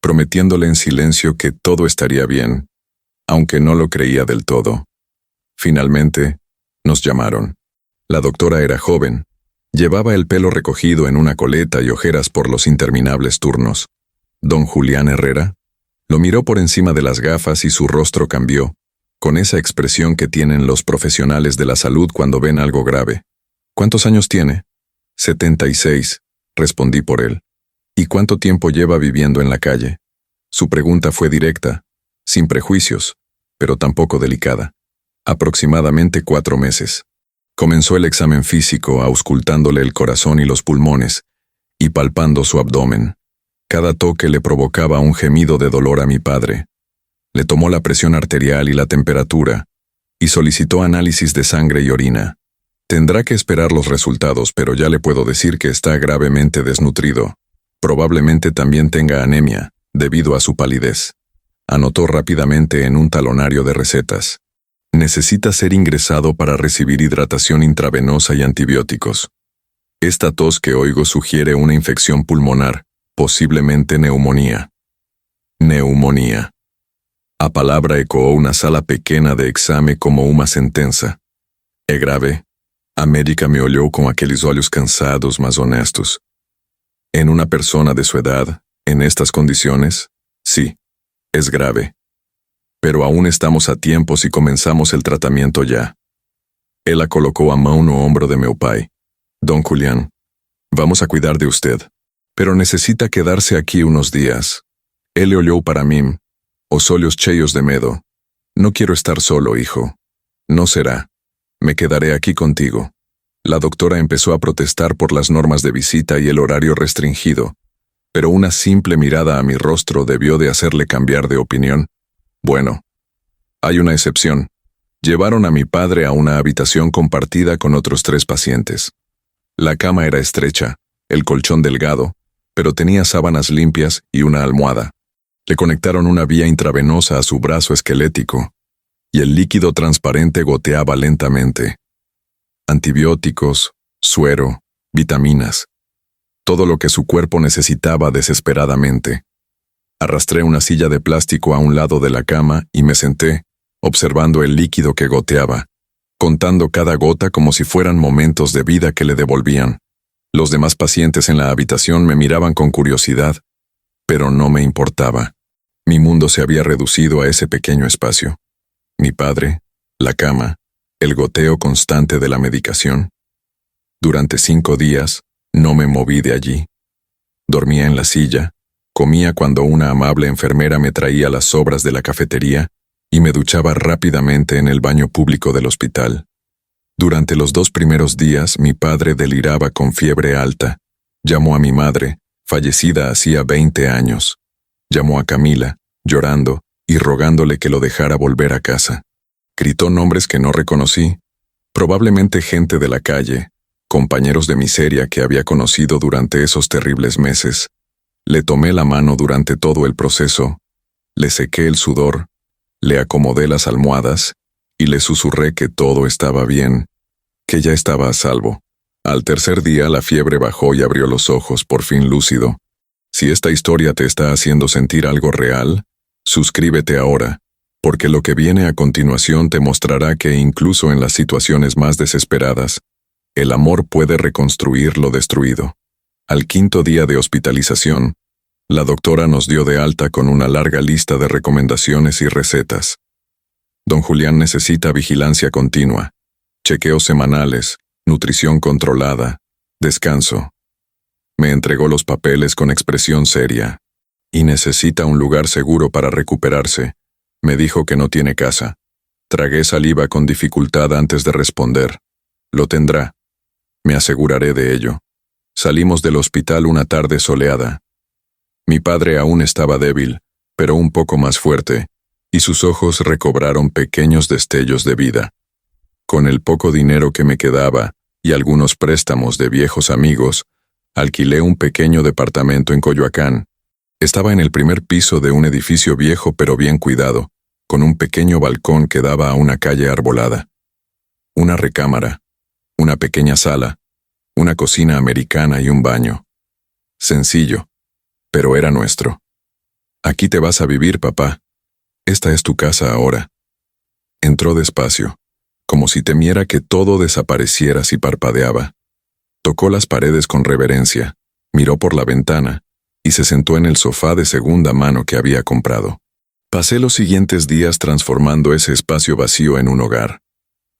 prometiéndole en silencio que todo estaría bien, aunque no lo creía del todo. Finalmente, nos llamaron. La doctora era joven, Llevaba el pelo recogido en una coleta y ojeras por los interminables turnos. Don Julián Herrera lo miró por encima de las gafas y su rostro cambió, con esa expresión que tienen los profesionales de la salud cuando ven algo grave. ¿Cuántos años tiene? 76, respondí por él. ¿Y cuánto tiempo lleva viviendo en la calle? Su pregunta fue directa, sin prejuicios, pero tampoco delicada. Aproximadamente 4 meses. Comenzó el examen físico, auscultándole el corazón y los pulmones, y palpando su abdomen. Cada toque le provocaba un gemido de dolor a mi padre. Le tomó la presión arterial y la temperatura, y solicitó análisis de sangre y orina. Tendrá que esperar los resultados, pero ya le puedo decir que está gravemente desnutrido. Probablemente también tenga anemia, debido a su palidez. Anotó rápidamente en un talonario de recetas. Necesita ser ingresado para recibir hidratación intravenosa y antibióticos. Esta tos que oigo sugiere una infección pulmonar, posiblemente neumonía. Neumonía. A palabra ecoó una sala pequena de exame como uma sentença. É grave? A médica me olhou com aqueles olhos cansados mas honestos. En una persona de su edad, en estas condiciones, sí, es grave. Pero aún estamos a tiempo si comenzamos el tratamiento ya. Ela colocó a mão no hombro de meu pai. Don Julián, vamos a cuidar de usted, pero necesita quedarse aquí unos días. Ele olhou para mim, os olhos cheios de medo. No quiero estar solo, hijo. No será. Me quedaré aquí contigo. La doctora empezó a protestar por las normas de visita y el horario restringido, pero una simple mirada a mi rostro debió de hacerle cambiar de opinión. Bueno, hay una excepción. Llevaron a mi padre a una habitación compartida con otros 3 pacientes. La cama era estrecha, el colchón delgado, pero tenía sábanas limpias y una almohada. Le conectaron una vía intravenosa a su brazo esquelético, y el líquido transparente goteaba lentamente. Antibióticos, suero, vitaminas, todo lo que su cuerpo necesitaba desesperadamente. Arrastré una silla de plástico a un lado de la cama y me senté, observando el líquido que goteaba, contando cada gota como si fueran momentos de vida que le devolvían. Los demás pacientes en la habitación me miraban con curiosidad, pero no me importaba. Mi mundo se había reducido a ese pequeño espacio. Mi padre, la cama, el goteo constante de la medicación. Durante 5 días, no me moví de allí. Dormía en la silla, comía cuando una amable enfermera me traía las sobras de la cafetería y me duchaba rápidamente en el baño público del hospital. Durante los 2 primeros días mi padre deliraba con fiebre alta. Llamó a mi madre, fallecida hacía 20 años. Llamó a Camila, llorando y rogándole que lo dejara volver a casa. Gritó nombres que no reconocí, probablemente gente de la calle, compañeros de miseria que había conocido durante esos terribles meses. Le tomé la mano durante todo el proceso, le sequé el sudor, le acomodé las almohadas y le susurré que todo estaba bien, que ya estaba a salvo. Al tercer día la fiebre bajó y abrió los ojos, por fin lúcido. Si esta historia te está haciendo sentir algo real, suscríbete ahora, porque lo que viene a continuación te mostrará que incluso en las situaciones más desesperadas, el amor puede reconstruir lo destruido. Al 5.º día de hospitalización, la doctora nos dio de alta con una larga lista de recomendaciones y recetas. Don Julián necesita vigilancia continua, chequeos semanales, nutrición controlada, descanso. Me entregó los papeles con expresión seria. Y necesita un lugar seguro para recuperarse. Me dijo que no tiene casa. Tragué saliva con dificultad antes de responder. Lo tendrá. Me aseguraré de ello. Salimos del hospital una tarde soleada. Mi padre aún estaba débil, pero un poco más fuerte, y sus ojos recobraron pequeños destellos de vida. Con el poco dinero que me quedaba y algunos préstamos de viejos amigos, alquilé un pequeño departamento en Coyoacán. Estaba en el primer piso de un edificio viejo pero bien cuidado, con un pequeño balcón que daba a una calle arbolada. Una recámara, una pequeña sala, una cocina americana y un baño. Sencillo, pero era nuestro. Aquí te vas a vivir, papá. Esta es tu casa ahora. Entró despacio, como si temiera que todo desapareciera si parpadeaba. Tocó las paredes con reverencia, miró por la ventana y se sentó en el sofá de segunda mano que había comprado. Pasé los siguientes días transformando ese espacio vacío en un hogar.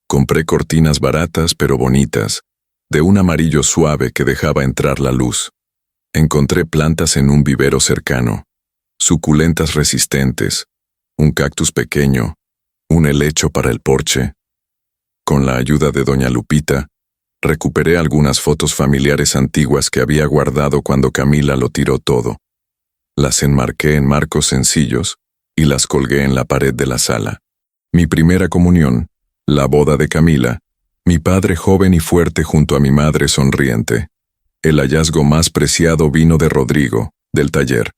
Compré cortinas baratas pero bonitas, de un amarillo suave que dejaba entrar la luz. Encontré plantas en un vivero cercano, suculentas resistentes, un cactus pequeño, un helecho para el porche. Con la ayuda de doña Lupita, recuperé algunas fotos familiares antiguas que había guardado cuando Camila lo tiró todo. Las enmarqué en marcos sencillos y las colgué en la pared de la sala. Mi primera comunión, la boda de Camila, mi padre joven y fuerte junto a mi madre sonriente. El hallazgo más preciado vino de Rodrigo, del taller.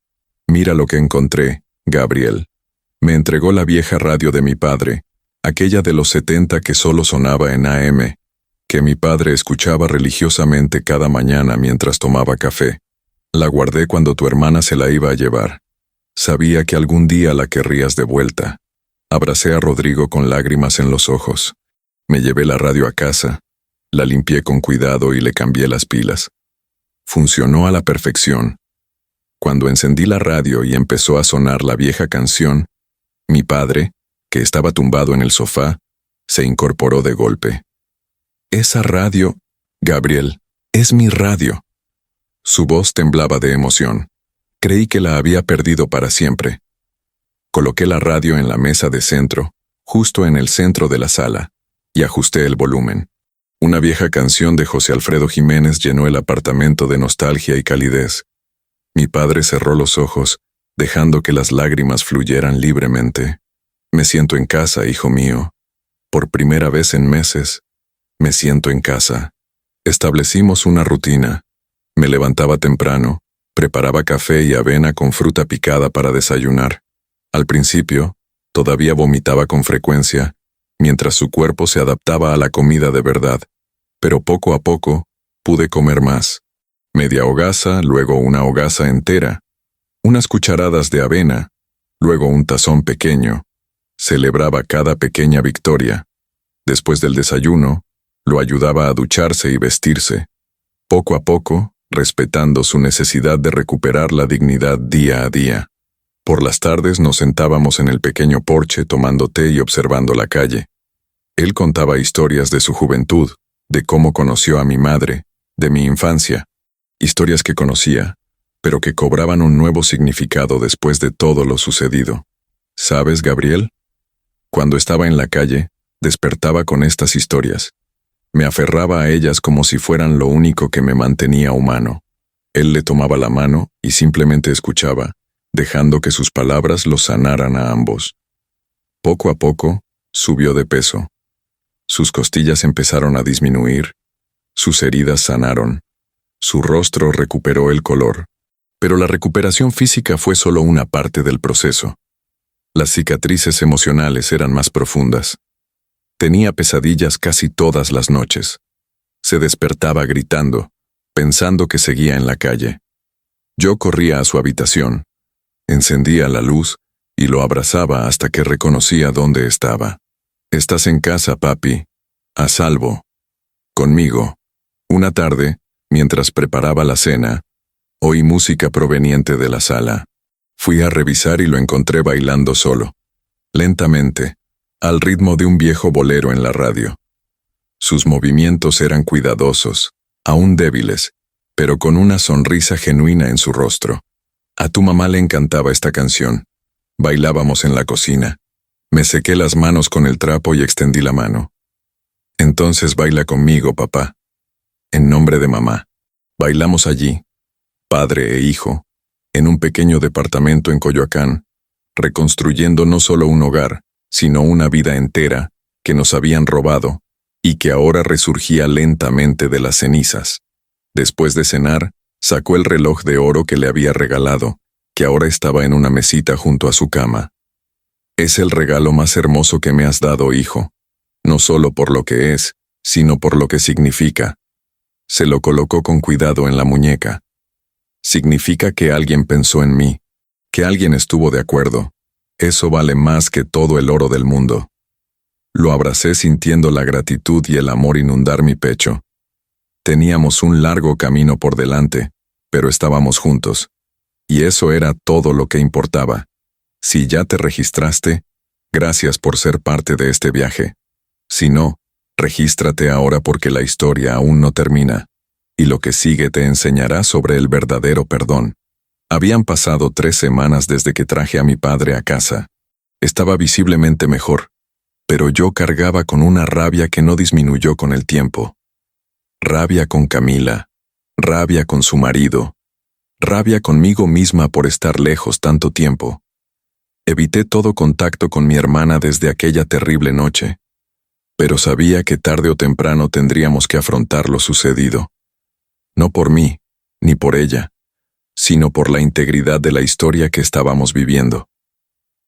Mira lo que encontré, Gabriel. Me entregó la vieja radio de mi padre, aquella de los 70 que solo sonaba en AM, que mi padre escuchaba religiosamente cada mañana mientras tomaba café. La guardé cuando tu hermana se la iba a llevar. Sabía que algún día la querrías de vuelta. Abracé a Rodrigo con lágrimas en los ojos. Me llevé la radio a casa, la limpié con cuidado y le cambié las pilas. Funcionó a la perfección. Cuando encendí la radio y empezó a sonar la vieja canción, mi padre, que estaba tumbado en el sofá, se incorporó de golpe. Esa radio, Gabriel, es mi radio. Su voz temblaba de emoción. Creí que la había perdido para siempre. Coloqué la radio en la mesa de centro, justo en el centro de la sala, y ajusté el volumen. Una vieja canción de José Alfredo Jiménez llenó el apartamento de nostalgia y calidez. Mi padre cerró los ojos, dejando que las lágrimas fluyeran libremente. Me siento en casa, hijo mío. Por primera vez en meses, me siento en casa. Establecimos una rutina. Me levantaba temprano, preparaba café y avena con fruta picada para desayunar. Al principio, todavía vomitaba con frecuencia, mientras su cuerpo se adaptaba a la comida de verdad, pero poco a poco pude comer más. Media hogaza, luego una hogaza entera, unas cucharadas de avena, luego un tazón pequeño. Celebraba cada pequeña victoria. Después del desayuno, lo ayudaba a ducharse y vestirse. Poco a poco, respetando su necesidad de recuperar la dignidad día a día. Por las tardes nos sentábamos en el pequeño porche tomando té y observando la calle. Él contaba historias de su juventud, de cómo conoció a mi madre, de mi infancia. Historias que conocía, pero que cobraban un nuevo significado después de todo lo sucedido. ¿Sabes, Gabriel? Cuando estaba en la calle, despertaba con estas historias. Me aferraba a ellas como si fueran lo único que me mantenía humano. Él le tomaba la mano y simplemente escuchaba, dejando que sus palabras los sanaran a ambos. Poco a poco, subió de peso. Sus costillas empezaron a disminuir, sus heridas sanaron, su rostro recuperó el color, pero la recuperación física fue solo una parte del proceso. Las cicatrices emocionales eran más profundas. Tenía pesadillas casi todas las noches. Se despertaba gritando, pensando que seguía en la calle. Yo corría a su habitación, encendía la luz y lo abrazaba hasta que reconocía dónde estaba. «Estás en casa, papi, a salvo, conmigo». Una tarde, mientras preparaba la cena, oí música proveniente de la sala. Fui a revisar y lo encontré bailando solo, lentamente, al ritmo de un viejo bolero en la radio. Sus movimientos eran cuidadosos, aún débiles, pero con una sonrisa genuina en su rostro. A tu mamá le encantaba esta canción. Bailábamos en la cocina. Me sequé las manos con el trapo y extendí la mano. Entonces baila conmigo, papá. En nombre de mamá. Bailamos allí, padre e hijo, en un pequeño departamento en Coyoacán, reconstruyendo no solo un hogar, sino una vida entera que nos habían robado y que ahora resurgía lentamente de las cenizas. Después de cenar, sacó el reloj de oro que le había regalado, que ahora estaba en una mesita junto a su cama. Es el regalo más hermoso que me has dado, hijo, no solo por lo que es, sino por lo que significa. Se lo colocó con cuidado en la muñeca. Significa que alguien pensó en mí, que alguien estuvo de acuerdo. Eso vale más que todo el oro del mundo. Lo abracé sintiendo la gratitud y el amor inundar mi pecho. Teníamos un largo camino por delante, pero estábamos juntos. Y eso era todo lo que importaba. Si ya te registraste, gracias por ser parte de este viaje. Si no, regístrate ahora porque la historia aún no termina, y lo que sigue te enseñará sobre el verdadero perdón. Habían pasado 3 semanas desde que traje a mi padre a casa. Estaba visiblemente mejor, pero yo cargaba con una rabia que no disminuyó con el tiempo. Rabia con Camila, rabia con su marido, rabia conmigo misma por estar lejos tanto tiempo. Evité todo contacto con mi hermana desde aquella terrible noche, pero sabía que tarde o temprano tendríamos que afrontar lo sucedido. No por mí, ni por ella, sino por la integridad de la historia que estábamos viviendo.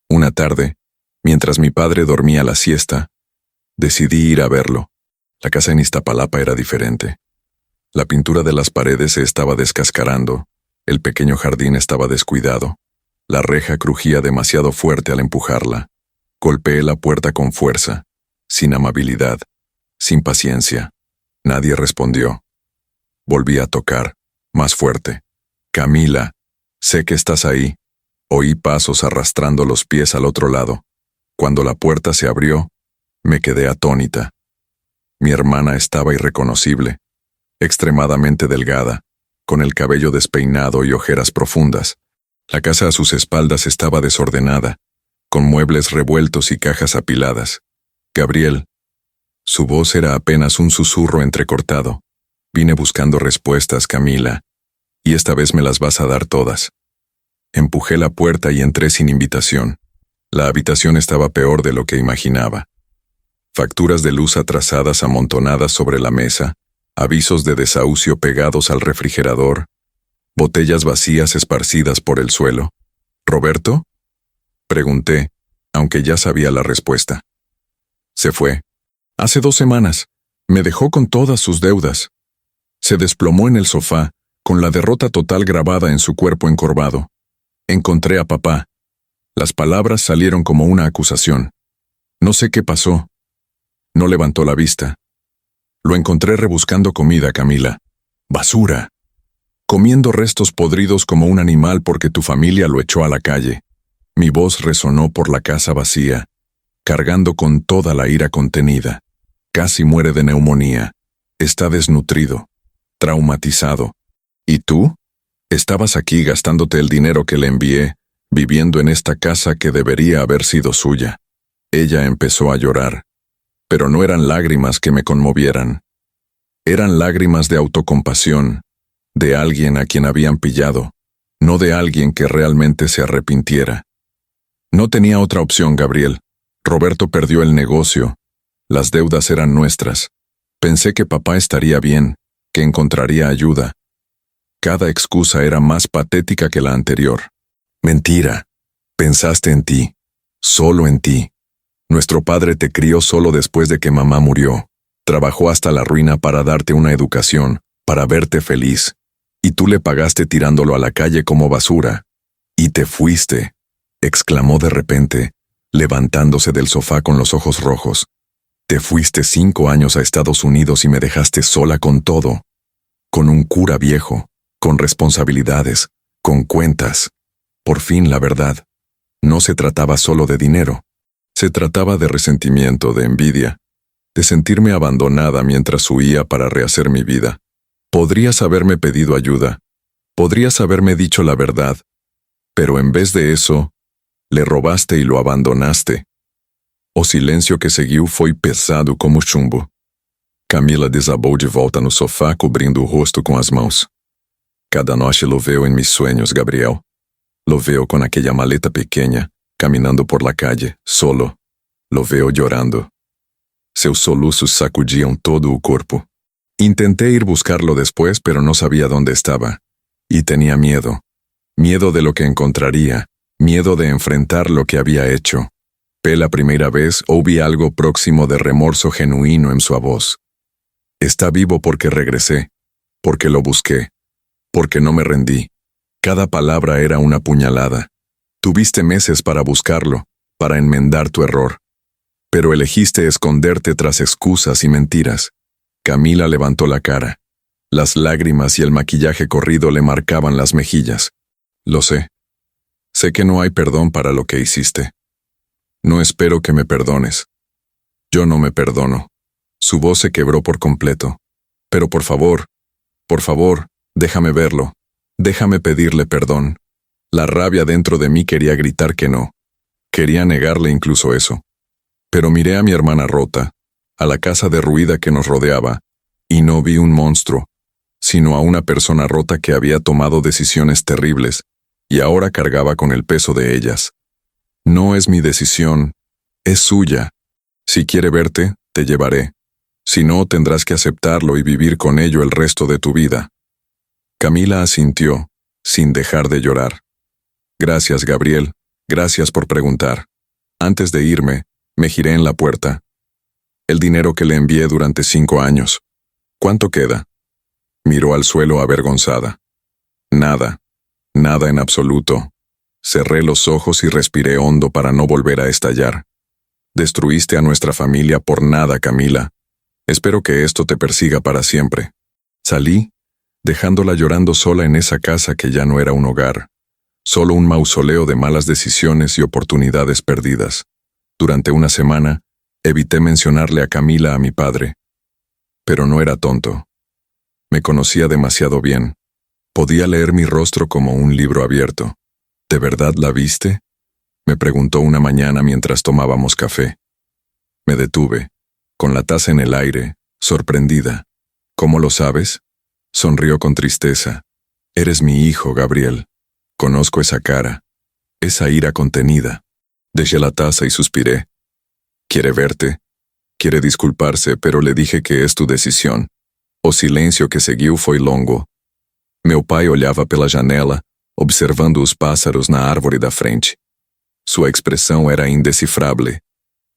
Una tarde, mientras mi padre dormía la siesta, decidí ir a verlo. La casa en Iztapalapa era diferente. La pintura de las paredes se estaba descascarando, el pequeño jardín estaba descuidado, la reja crujía demasiado fuerte al empujarla. Golpeé la puerta con fuerza, sin amabilidad, sin paciencia. Nadie respondió. Volví a tocar, más fuerte. Camila, sé que estás ahí. Oí pasos arrastrando los pies al otro lado. Cuando la puerta se abrió, me quedé atónita. Mi hermana estaba irreconocible, extremadamente delgada, con el cabello despeinado y ojeras profundas. La casa a sus espaldas estaba desordenada, con muebles revueltos y cajas apiladas. Gabriel. Su voz era apenas un susurro entrecortado. Vine buscando respuestas, Camila, y esta vez me las vas a dar todas. Empujé la puerta y entré sin invitación. La habitación estaba peor de lo que imaginaba. Facturas de luz atrasadas amontonadas sobre la mesa, avisos de desahucio pegados al refrigerador, botellas vacías esparcidas por el suelo. ¿Roberto? Pregunté, aunque ya sabía la respuesta. Se fue. Hace 2 semanas. Me dejó con todas sus deudas. Se desplomó en el sofá, con la derrota total grabada en su cuerpo encorvado. Encontré a papá. Las palabras salieron como una acusación. No sé qué pasó. No levantó la vista. Lo encontré rebuscando comida, Camila. Basura. Comiendo restos podridos como un animal porque tu familia lo echó a la calle. Mi voz resonó por la casa vacía, cargando con toda la ira contenida. Casi muere de neumonía. Está desnutrido, traumatizado. ¿Y tú? Estabas aquí gastándote el dinero que le envié, viviendo en esta casa que debería haber sido suya. Ella empezó a llorar. Pero no eran lágrimas que me conmovieran. Eran lágrimas de autocompasión, de alguien a quien habían pillado, no de alguien que realmente se arrepintiera. No tenía otra opción, Gabriel. Roberto perdió el negocio. Las deudas eran nuestras. Pensé que papá estaría bien, que encontraría ayuda. Cada excusa era más patética que la anterior. Mentira. Pensaste en ti. Solo en ti. Nuestro padre te crió solo después de que mamá murió. Trabajó hasta la ruina para darte una educación, para verte feliz. Y tú le pagaste tirándolo a la calle como basura. Y te fuiste, exclamó de repente, levantándose del sofá con los ojos rojos. Te fuiste 5 años a Estados Unidos y me dejaste sola con todo. Con un cura viejo, con responsabilidades, con cuentas. Por fin la verdad. No se trataba solo de dinero. Se trataba de resentimiento, de envidia, de sentirme abandonada mientras huía para rehacer mi vida. Podrías haberme pedido ayuda, podrías haberme dicho la verdad, pero en vez de eso, le robaste y lo abandonaste. O silêncio que seguiu foi pesado como chumbo. Camila desabou de volta no sofá, cobrindo o rosto com as mãos. Cada noche lo veo en mis sueños, Gabriel. Lo veo con aquella maleta pequeña, caminando por la calle, solo. Lo veo llorando. Seus soluços sacudían todo o corpo. Intenté ir buscarlo después, pero no sabía dónde estaba. Y tenía miedo. Miedo de lo que encontraría. Miedo de enfrentar lo que había hecho. La primera vez oí algo próximo de remorso genuino en su voz. Está vivo porque regresé, porque lo busqué, porque no me rendí. Cada palabra era una puñalada. Tuviste meses para buscarlo, para enmendar tu error. Pero elegiste esconderte tras excusas y mentiras. Camila levantó la cara. Las lágrimas y el maquillaje corrido le marcaban las mejillas. Lo sé. Sé que no hay perdón para lo que hiciste. No espero que me perdones. Yo no me perdono. Su voz se quebró por completo. Pero por favor, déjame verlo. Déjame pedirle perdón. La rabia dentro de mí quería gritar que no. Quería negarle incluso eso. Pero miré a mi hermana rota, a la casa derruida que nos rodeaba, y no vi un monstruo, sino a una persona rota que había tomado decisiones terribles y ahora cargaba con el peso de ellas. No es mi decisión, es suya. Si quiere verte, te llevaré. Si no, tendrás que aceptarlo y vivir con ello el resto de tu vida. Camila asintió, sin dejar de llorar. Gracias, Gabriel, gracias por preguntar. Antes de irme, me giré en la puerta. El dinero que le envié durante 5 años. ¿Cuánto queda? Miró al suelo avergonzada. Nada, nada en absoluto. Cerré los ojos y respiré hondo para no volver a estallar. Destruiste a nuestra familia por nada, Camila. Espero que esto te persiga para siempre. Salí, dejándola llorando sola en esa casa que ya no era un hogar, solo un mausoleo de malas decisiones y oportunidades perdidas. Durante una semana, evité mencionarle a Camila a mi padre. Pero no era tonto. Me conocía demasiado bien. Podía leer mi rostro como un libro abierto. ¿De verdad la viste?, me preguntó una mañana mientras tomábamos café. Me detuve, con la taza en el aire, sorprendida. ¿Cómo lo sabes? Sonrió con tristeza. Eres mi hijo, Gabriel. Conozco esa cara, esa ira contenida. Dejé la taza y suspiré. Quiere verte, quiere disculparse, pero le dije que es tu decisión. O silêncio que seguiu foi longo. Meu pai olhava pela janela, observando os pássaros na árvore da frente. Sua expressão era indecifrável.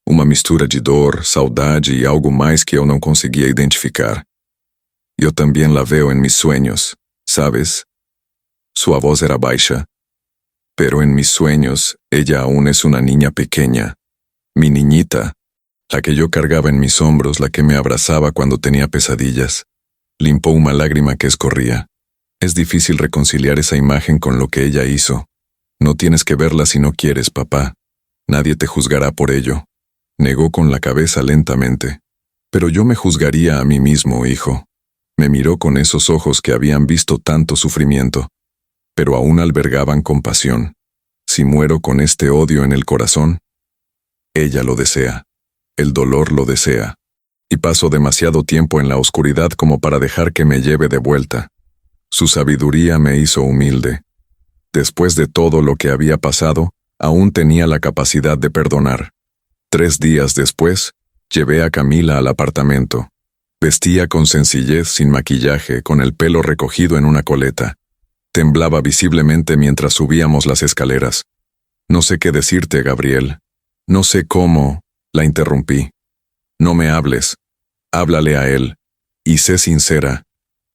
Uma mistura de dor, saudade e algo mais que eu não conseguia identificar. Eu também la veo en mis sueños, ¿sabes? Sua voz era baixa. Pero en mis sueños, ella aún es una niña pequeña. Mi niñita, la que yo cargaba en mis hombros, la que me abrazaba cuando tenía pesadillas. Limpó una lágrima que escorría. Es difícil reconciliar esa imagen con lo que ella hizo. No tienes que verla si no quieres, papá. Nadie te juzgará por ello. Negó con la cabeza lentamente. Pero yo me juzgaría a mí mismo, hijo. Me miró con esos ojos que habían visto tanto sufrimiento, pero aún albergaban compasión. Si muero con este odio en el corazón, ella lo desea. El dolor lo desea. Y paso demasiado tiempo en la oscuridad como para dejar que me lleve de vuelta. Su sabiduría me hizo humilde. Después de todo lo que había pasado, aún tenía la capacidad de perdonar. 3 días después, llevé a Camila al apartamento. Vestía con sencillez, sin maquillaje, con el pelo recogido en una coleta. Temblaba visiblemente mientras subíamos las escaleras. No sé qué decirte, Gabriel. No sé cómo. La interrumpí. No me hables. Háblale a él. Y sé sincera.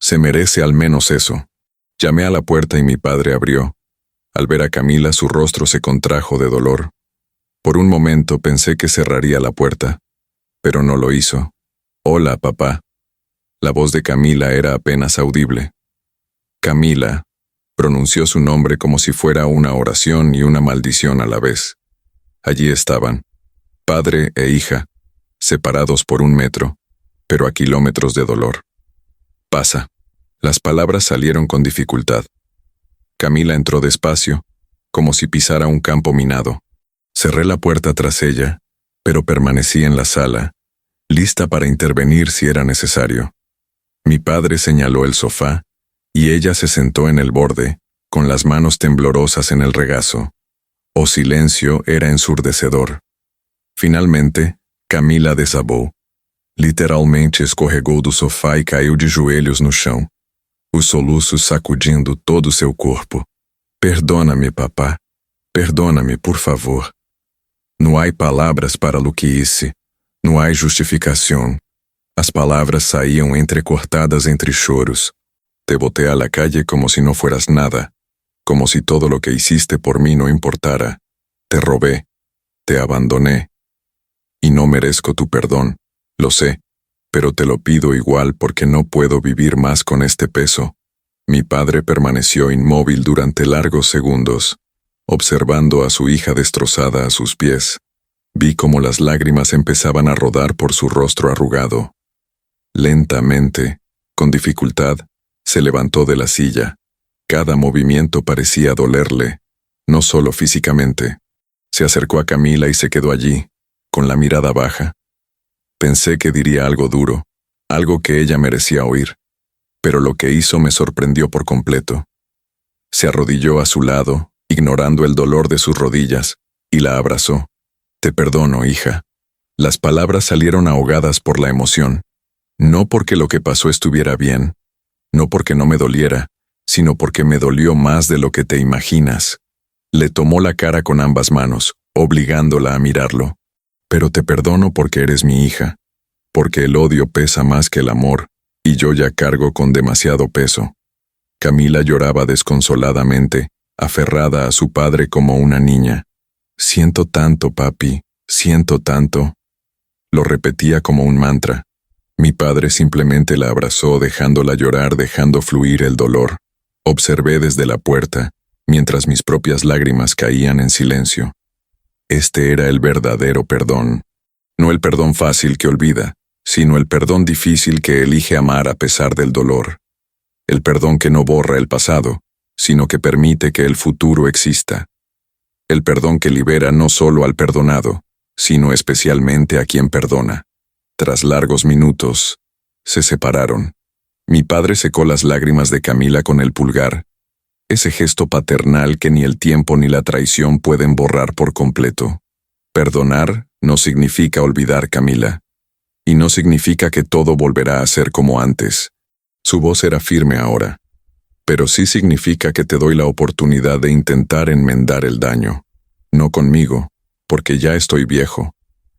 Se merece al menos eso. Llamé a la puerta y mi padre abrió. Al ver a Camila, su rostro se contrajo de dolor. Por un momento pensé que cerraría la puerta, pero no lo hizo. Hola, papá. La voz de Camila era apenas audible. Camila, pronunció su nombre como si fuera una oración y una maldición a la vez. Allí estaban, padre e hija, separados por 1 metro, pero a kilómetros de dolor. Pasa. Las palabras salieron con dificultad. Camila entró despacio, como si pisara un campo minado. Cerré la puerta tras ella, pero permanecí en la sala, lista para intervenir si era necesario. Mi padre señaló el sofá, y ella se sentó en el borde, con las manos temblorosas en el regazo. O silencio era ensurdecedor. Finalmente, Camila desabou. Literalmente escorregou do sofá e caiu de joelhos no chão, os soluços sacudindo todo seu corpo. Perdona-me, papá. Perdona-me, por favor. Não há palavras para lo que hice. Não há justificação. As palavras saíam entrecortadas entre choros. Te boté a la calle como si no fueras nada, como si todo lo que hiciste por mí no importara. Te robé, te abandoné. Y no merezco tu perdón, lo sé, pero te lo pido igual porque no puedo vivir más con este peso. Mi padre permaneció inmóvil durante largos segundos, observando a su hija destrozada a sus pies. Vi cómo las lágrimas empezaban a rodar por su rostro arrugado. Lentamente, con dificultad, se levantó de la silla. Cada movimiento parecía dolerle, no solo físicamente. Se acercó a Camila y se quedó allí, con la mirada baja. Pensé que diría algo duro, algo que ella merecía oír, pero lo que hizo me sorprendió por completo. Se arrodilló a su lado, ignorando el dolor de sus rodillas, y la abrazó. Te perdono, hija. Las palabras salieron ahogadas por la emoción. No porque lo que pasó estuviera bien, no porque no me doliera, sino porque me dolió más de lo que te imaginas. Le tomó la cara con ambas manos, obligándola a mirarlo. Pero te perdono porque eres mi hija, porque el odio pesa más que el amor, y yo ya cargo con demasiado peso. Camila lloraba desconsoladamente, aferrada a su padre como una niña. Siento tanto, papi, siento tanto. Lo repetía como un mantra. Mi padre simplemente la abrazó dejándola llorar, dejando fluir el dolor. Observé desde la puerta, mientras mis propias lágrimas caían en silencio. Este era el verdadero perdón. No el perdón fácil que olvida, sino el perdón difícil que elige amar a pesar del dolor. El perdón que no borra el pasado, sino que permite que el futuro exista. El perdón que libera no solo al perdonado, sino especialmente a quien perdona. Tras largos minutos, se separaron. Mi padre secó las lágrimas de Camila con el pulgar, ese gesto paternal que ni el tiempo ni la traición pueden borrar por completo. Perdonar no significa olvidar, Camila, y no significa que todo volverá a ser como antes. Su voz era firme ahora, pero sí significa que te doy la oportunidad de intentar enmendar el daño, no conmigo, porque ya estoy viejo,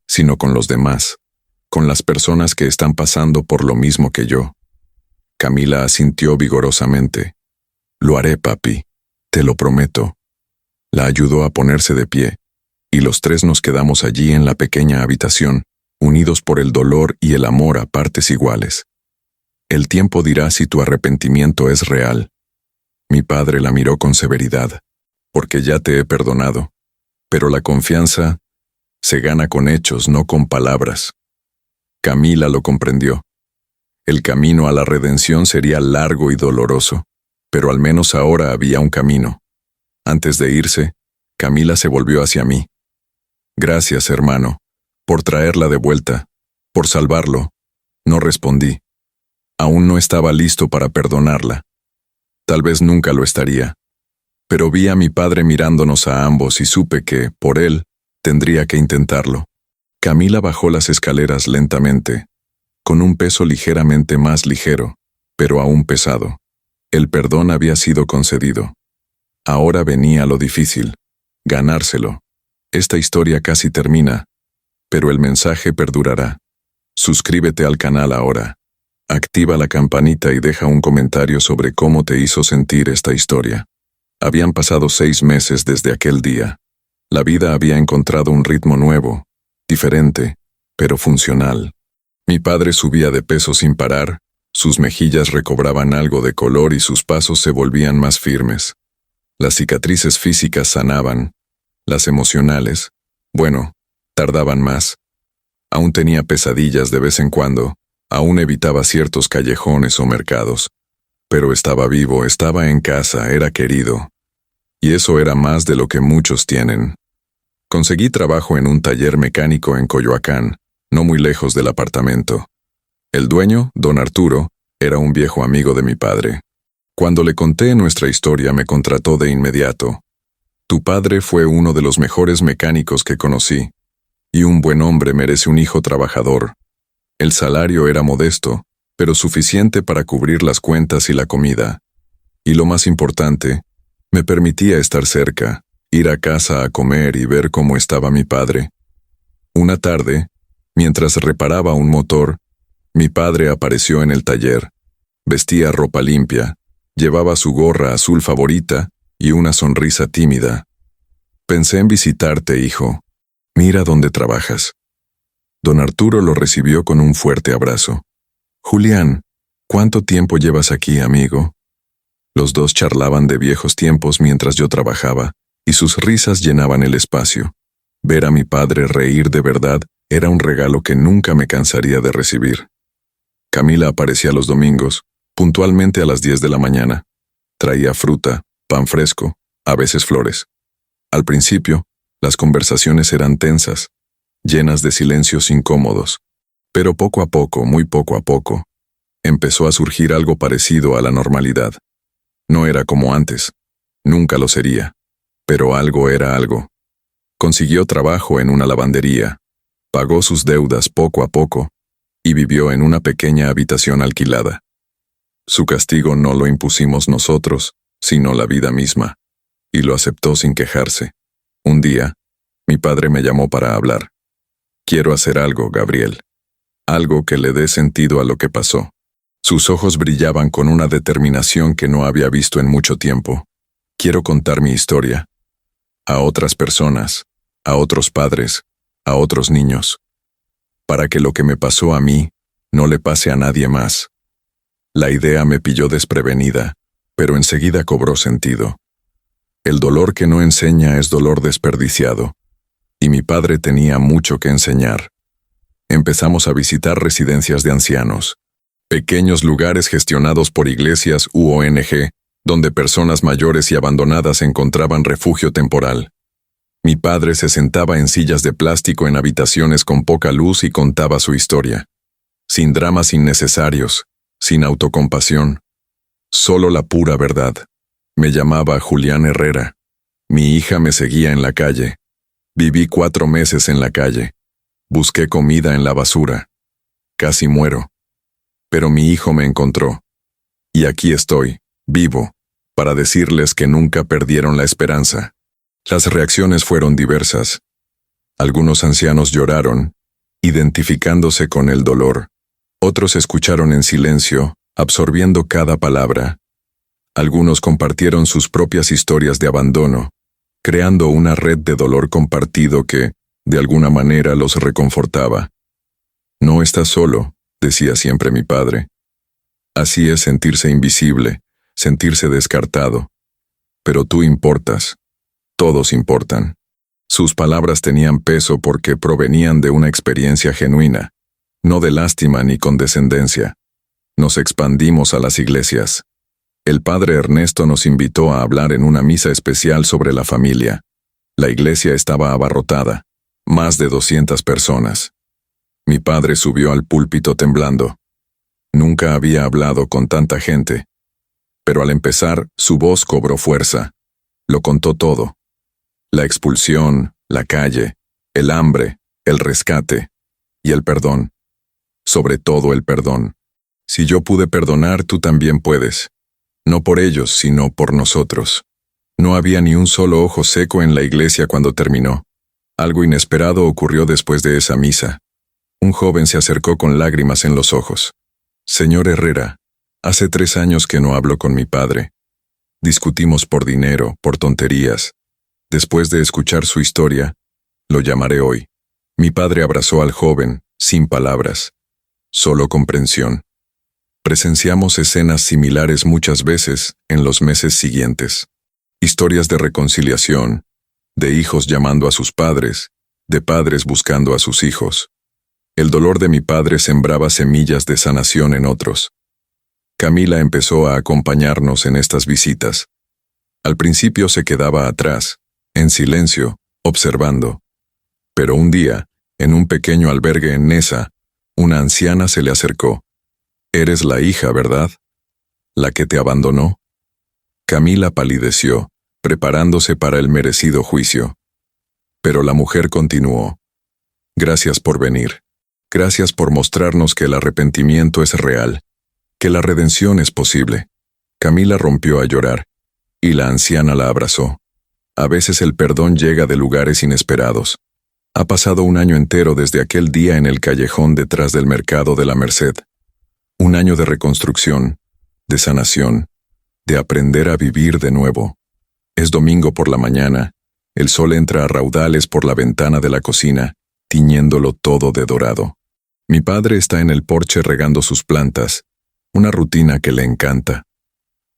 sino con los demás, con las personas que están pasando por lo mismo que yo. Camila asintió vigorosamente. Lo haré, papi, te lo prometo. La ayudó a ponerse de pie, y los tres nos quedamos allí en la pequeña habitación, unidos por el dolor y el amor a partes iguales. El tiempo dirá si tu arrepentimiento es real. Mi padre la miró con severidad, porque ya te he perdonado, pero la confianza se gana con hechos, no con palabras. Camila lo comprendió. El camino a la redención sería largo y doloroso, pero al menos ahora había un camino. Antes de irse, Camila se volvió hacia mí. Gracias, hermano, por traerla de vuelta, por salvarlo. No respondí. Aún no estaba listo para perdonarla. Tal vez nunca lo estaría. Pero vi a mi padre mirándonos a ambos y supe que, por él, tendría que intentarlo. Camila bajó las escaleras lentamente, con un peso ligeramente más ligero, pero aún pesado. El perdón había sido concedido. Ahora venía lo difícil, ganárselo. Esta historia casi termina, pero el mensaje perdurará. Suscríbete al canal ahora. Activa la campanita y deja un comentario sobre cómo te hizo sentir esta historia. Habían pasado 6 meses desde aquel día. La vida había encontrado un ritmo nuevo, diferente, pero funcional. Mi padre subía de peso sin parar, sus mejillas recobraban algo de color y sus pasos se volvían más firmes. Las cicatrices físicas sanaban, las emocionales, bueno, tardaban más. Aún tenía pesadillas de vez en cuando, aún evitaba ciertos callejones o mercados. Pero estaba vivo, estaba en casa, era querido. Y eso era más de lo que muchos tienen. Conseguí trabajo en un taller mecánico en Coyoacán, no muy lejos del apartamento. El dueño, don Arturo, era un viejo amigo de mi padre. Cuando le conté nuestra historia me contrató de inmediato. Tu padre fue uno de los mejores mecánicos que conocí, y un buen hombre merece un hijo trabajador. El salario era modesto, pero suficiente para cubrir las cuentas y la comida. Y lo más importante, me permitía estar cerca, ir a casa a comer y ver cómo estaba mi padre. Una tarde, mientras reparaba un motor, mi padre apareció en el taller. Vestía ropa limpia, llevaba su gorra azul favorita y una sonrisa tímida. Pensé en visitarte, hijo. Mira dónde trabajas. Don Arturo lo recibió con un fuerte abrazo. «Julián, ¿cuánto tiempo llevas aquí, amigo?» Los dos charlaban de viejos tiempos mientras yo trabajaba, y sus risas llenaban el espacio. Ver a mi padre reír de verdad era un regalo que nunca me cansaría de recibir. Camila aparecía los domingos, puntualmente a las 10 de la mañana. Traía fruta, pan fresco, a veces flores. Al principio, las conversaciones eran tensas, llenas de silencios incómodos. Pero poco a poco, muy poco a poco, empezó a surgir algo parecido a la normalidad. No era como antes, nunca lo sería, pero algo era algo. Consiguió trabajo en una lavandería, pagó sus deudas poco a poco y vivió en una pequeña habitación alquilada. Su castigo no lo impusimos nosotros, sino la vida misma, y lo aceptó sin quejarse. Un día, mi padre me llamó para hablar. «Quiero hacer algo, Gabriel. Algo que le dé sentido a lo que pasó». Sus ojos brillaban con una determinación que no había visto en mucho tiempo. «Quiero contar mi historia. A otras personas, a otros padres, a otros niños. Para que lo que me pasó a mí no le pase a nadie más». La idea me pilló desprevenida, pero enseguida cobró sentido. El dolor que no enseña es dolor desperdiciado, y mi padre tenía mucho que enseñar. Empezamos a visitar residencias de ancianos, pequeños lugares gestionados por iglesias u ONG, donde personas mayores y abandonadas encontraban refugio temporal. Mi padre se sentaba en sillas de plástico en habitaciones con poca luz y contaba su historia. Sin dramas innecesarios, sin autocompasión. Solo la pura verdad. Me llamaba Julián Herrera. Mi hija me seguía en la calle. Viví 4 meses en la calle. Busqué comida en la basura. Casi muero. Pero mi hijo me encontró. Y aquí estoy, vivo, para decirles que nunca perdieron la esperanza. Las reacciones fueron diversas. Algunos ancianos lloraron, identificándose con el dolor. Otros escucharon en silencio, absorbiendo cada palabra. Algunos compartieron sus propias historias de abandono, creando una red de dolor compartido que, de alguna manera, los reconfortaba. «No estás solo», decía siempre mi padre. Así es sentirse invisible, sentirse descartado. Pero tú importas. Todos importan. Sus palabras tenían peso porque provenían de una experiencia genuina, no de lástima ni condescendencia. Nos expandimos a las iglesias. El padre Ernesto nos invitó a hablar en una misa especial sobre la familia. La iglesia estaba abarrotada, más de 200 personas. Mi padre subió al púlpito temblando. Nunca había hablado con tanta gente. Pero al empezar, su voz cobró fuerza. Lo contó todo. La expulsión, la calle, el hambre, el rescate y el perdón. Sobre todo el perdón. Si yo pude perdonar, tú también puedes. No por ellos, sino por nosotros. No había ni un solo ojo seco en la iglesia cuando terminó. Algo inesperado ocurrió después de esa misa. Un joven se acercó con lágrimas en los ojos. «Señor Herrera, hace 3 años que no hablo con mi padre. Discutimos por dinero, por tonterías. Después de escuchar su historia, lo llamaré hoy». Mi padre abrazó al joven, sin palabras, solo comprensión. Presenciamos escenas similares muchas veces en los meses siguientes. Historias de reconciliación, de hijos llamando a sus padres, de padres buscando a sus hijos. El dolor de mi padre sembraba semillas de sanación en otros. Camila empezó a acompañarnos en estas visitas. Al principio se quedaba atrás, en silencio, observando. Pero un día, en un pequeño albergue en Neza, una anciana se le acercó. «Eres la hija, ¿verdad? ¿La que te abandonó?» Camila palideció, preparándose para el merecido juicio. Pero la mujer continuó. «Gracias por venir. Gracias por mostrarnos que el arrepentimiento es real, que la redención es posible». Camila rompió a llorar, y la anciana la abrazó. A veces el perdón llega de lugares inesperados. Ha pasado un año entero desde aquel día en el callejón detrás del mercado de la Merced. Un año de reconstrucción, de sanación, de aprender a vivir de nuevo. Es domingo por la mañana, el sol entra a raudales por la ventana de la cocina, tiñéndolo todo de dorado. Mi padre está en el porche regando sus plantas, una rutina que le encanta.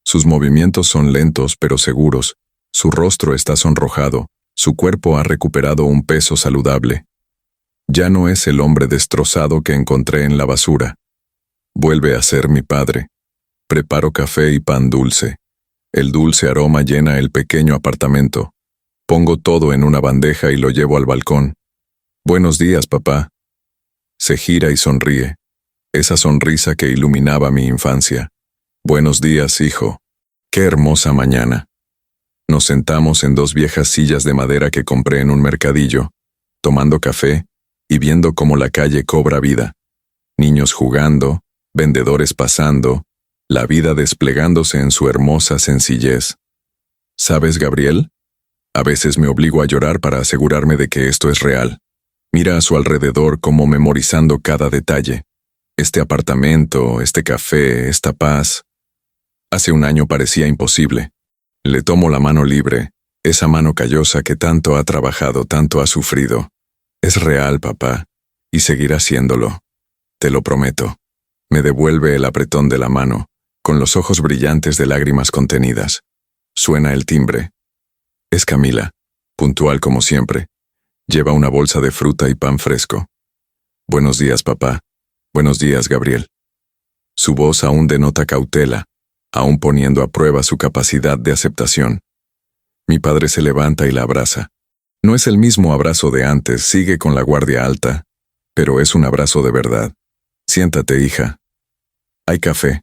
Sus movimientos son lentos pero seguros, su rostro está sonrojado, su cuerpo ha recuperado un peso saludable. Ya no es el hombre destrozado que encontré en la basura. Vuelve a ser mi padre. Preparo café y pan dulce. El dulce aroma llena el pequeño apartamento. Pongo todo en una bandeja y lo llevo al balcón. Buenos días, papá. Se gira y sonríe. Esa sonrisa que iluminaba mi infancia. Buenos días, hijo. Qué hermosa mañana. Nos sentamos en dos viejas sillas de madera que compré en un mercadillo, tomando café y viendo cómo la calle cobra vida. Niños jugando, vendedores pasando, la vida desplegándose en su hermosa sencillez. ¿Sabes, Gabriel? A veces me obligo a llorar para asegurarme de que esto es real. Mira a su alrededor como memorizando cada detalle. Este apartamento, este café, esta paz. Hace un año parecía imposible. Le tomo la mano libre, esa mano callosa que tanto ha trabajado, tanto ha sufrido. Es real, papá, y seguirá siéndolo. Te lo prometo. Me devuelve el apretón de la mano, con los ojos brillantes de lágrimas contenidas. Suena el timbre. Es Camila, puntual como siempre. Lleva una bolsa de fruta y pan fresco. Buenos días, papá. Buenos días, Gabriel. Su voz aún denota cautela, aún poniendo a prueba su capacidad de aceptación. Mi padre se levanta y la abraza. No es el mismo abrazo de antes, sigue con la guardia alta, pero es un abrazo de verdad. Siéntate, hija. Hay café.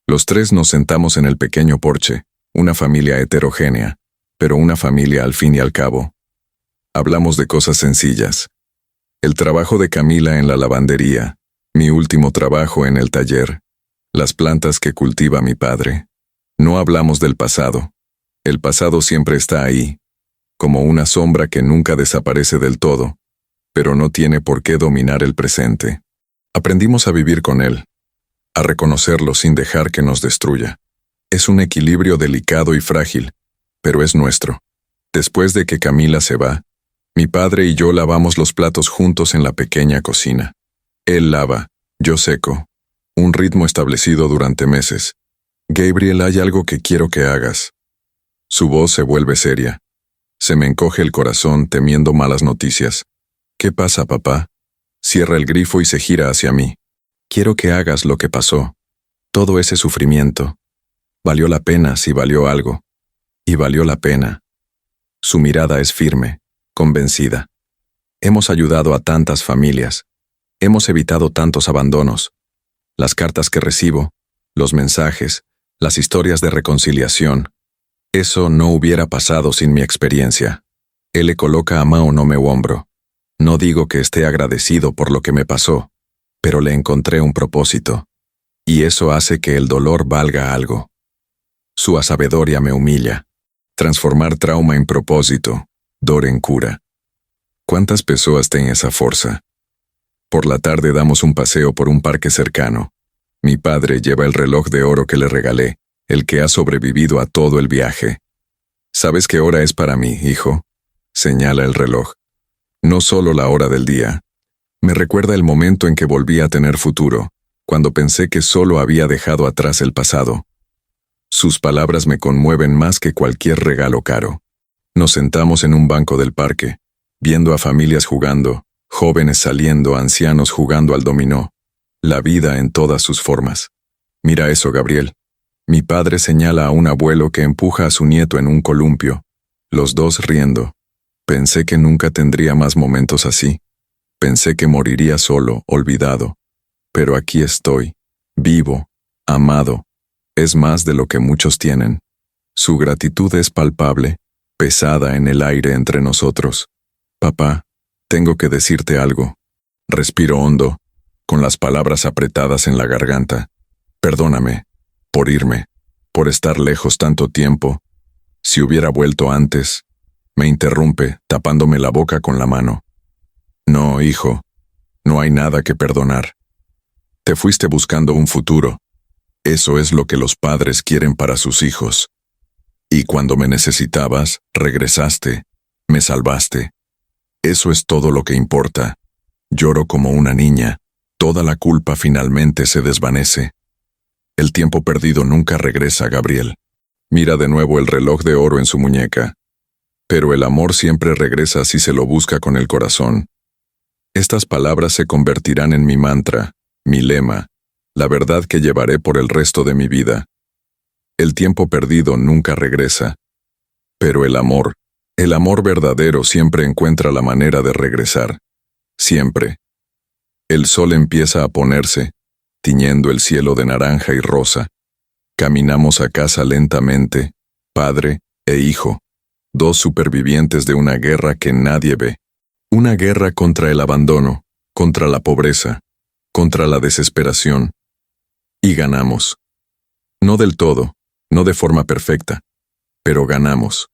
Los tres nos sentamos en el pequeño porche, una familia heterogénea, pero una familia al fin y al cabo. Hablamos de cosas sencillas. El trabajo de Camila en la lavandería, mi último trabajo en el taller, las plantas que cultiva mi padre. No hablamos del pasado. El pasado siempre está ahí, como una sombra que nunca desaparece del todo, pero no tiene por qué dominar el presente. Aprendimos a vivir con él, a reconocerlo sin dejar que nos destruya. Es un equilibrio delicado y frágil, pero es nuestro. Después de que Camila se va, mi padre y yo lavamos los platos juntos en la pequeña cocina. Él lava, yo seco. Un ritmo establecido durante meses. Gabriel, hay algo que quiero que hagas. Su voz se vuelve seria. Se me encoge el corazón temiendo malas noticias. ¿Qué pasa, papá? Cierra el grifo y se gira hacia mí. Quiero que hagas lo que pasó. Todo ese sufrimiento. Valió la pena si valió algo. Y valió la pena. Su mirada es firme, convencida. Hemos ayudado a tantas familias. Hemos evitado tantos abandonos. Las cartas que recibo, los mensajes, las historias de reconciliación. Eso no hubiera pasado sin mi experiencia. Él le coloca a mano no me hombro. No digo que esté agradecido por lo que me pasó, pero le encontré un propósito. Y eso hace que el dolor valga algo. Su sabiduría me humilla. Transformar trauma en propósito, dor en cura. ¿Cuántas personas tienen esa fuerza? Por la tarde damos un paseo por un parque cercano. Mi padre lleva el reloj de oro que le regalé, el que ha sobrevivido a todo el viaje. ¿Sabes qué hora es para mí, hijo? Señala el reloj. No solo la hora del día. Me recuerda el momento en que volví a tener futuro, cuando pensé que solo había dejado atrás el pasado. Sus palabras me conmueven más que cualquier regalo caro. Nos sentamos en un banco del parque, viendo a familias jugando, jóvenes saliendo, ancianos jugando al dominó. La vida en todas sus formas. Mira eso, Gabriel. Mi padre señala a un abuelo que empuja a su nieto en un columpio. Los dos riendo. Pensé que nunca tendría más momentos así. Pensé que moriría solo, olvidado. Pero aquí estoy, vivo, amado. Es más de lo que muchos tienen. Su gratitud es palpable, pesada en el aire entre nosotros. Papá, tengo que decirte algo. Respiro hondo, con las palabras apretadas en la garganta. Perdóname, por irme, por estar lejos tanto tiempo. Si hubiera vuelto antes, me interrumpe, tapándome la boca con la mano. No, hijo, no hay nada que perdonar. Te fuiste buscando un futuro. Eso es lo que los padres quieren para sus hijos. Y cuando me necesitabas, regresaste, me salvaste. Eso es todo lo que importa. Lloro como una niña. Toda la culpa finalmente se desvanece. El tiempo perdido nunca regresa, Gabriel. Mira de nuevo el reloj de oro en su muñeca. Pero el amor siempre regresa si se lo busca con el corazón. Estas palabras se convertirán en mi mantra, mi lema, la verdad que llevaré por el resto de mi vida. El tiempo perdido nunca regresa. Pero el amor verdadero siempre encuentra la manera de regresar. Siempre. El sol empieza a ponerse, tiñendo el cielo de naranja y rosa. Caminamos a casa lentamente, padre e hijo, dos supervivientes de una guerra que nadie ve. Una guerra contra el abandono, contra la pobreza, contra la desesperación. Y ganamos. No del todo, no de forma perfecta, pero ganamos.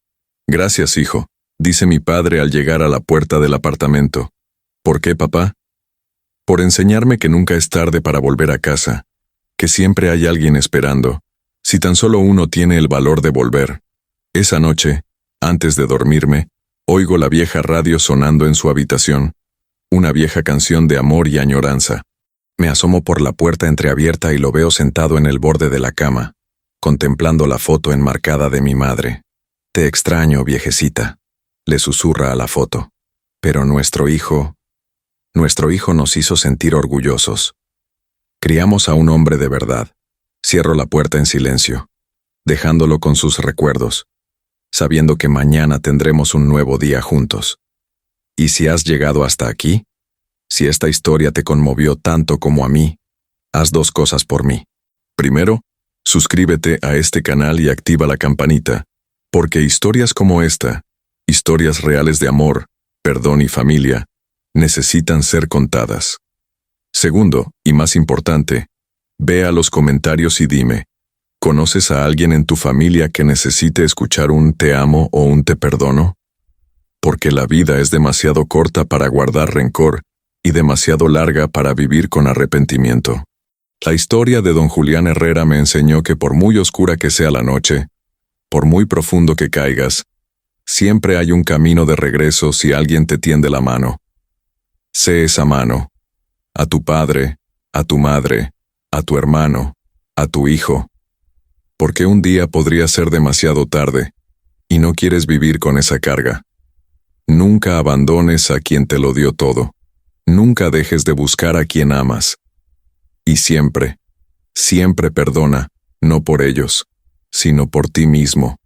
Gracias, hijo, dice mi padre al llegar a la puerta del apartamento. ¿Por qué, papá? Por enseñarme que nunca es tarde para volver a casa, que siempre hay alguien esperando, si tan solo uno tiene el valor de volver. Esa noche, antes de dormirme, oigo la vieja radio sonando en su habitación, una vieja canción de amor y añoranza. Me asomo por la puerta entreabierta y lo veo sentado en el borde de la cama, contemplando la foto enmarcada de mi madre. Te extraño, viejecita, le susurra a la foto. Pero nuestro hijo nos hizo sentir orgullosos. Criamos a un hombre de verdad. Cierro la puerta en silencio, dejándolo con sus recuerdos, sabiendo que mañana tendremos un nuevo día juntos. Y si has llegado hasta aquí, si esta historia te conmovió tanto como a mí, haz dos cosas por mí. Primero, suscríbete a este canal y activa la campanita, porque historias como esta, historias reales de amor, perdón y familia, necesitan ser contadas. Segundo, y más importante, ve a los comentarios y dime, ¿conoces a alguien en tu familia que necesite escuchar un te amo o un te perdono? Porque la vida es demasiado corta para guardar rencor y demasiado larga para vivir con arrepentimiento. La historia de don Julián Herrera me enseñó que por muy oscura que sea la noche, por muy profundo que caigas, siempre hay un camino de regreso si alguien te tiende la mano. Sé esa mano. A tu padre, a tu madre, a tu hermano, a tu hijo. Porque un día podría ser demasiado tarde, y no quieres vivir con esa carga. Nunca abandones a quien te lo dio todo. Nunca dejes de buscar a quien amas. Y siempre, siempre perdona, no por ellos, sino por ti mismo,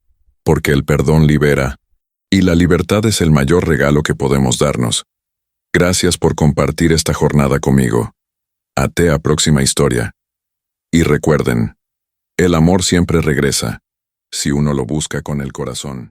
porque el perdón libera, y la libertad es el mayor regalo que podemos darnos. Gracias por compartir esta jornada conmigo. Ate a próxima historia. Y recuerden, el amor siempre regresa, si uno lo busca con el corazón.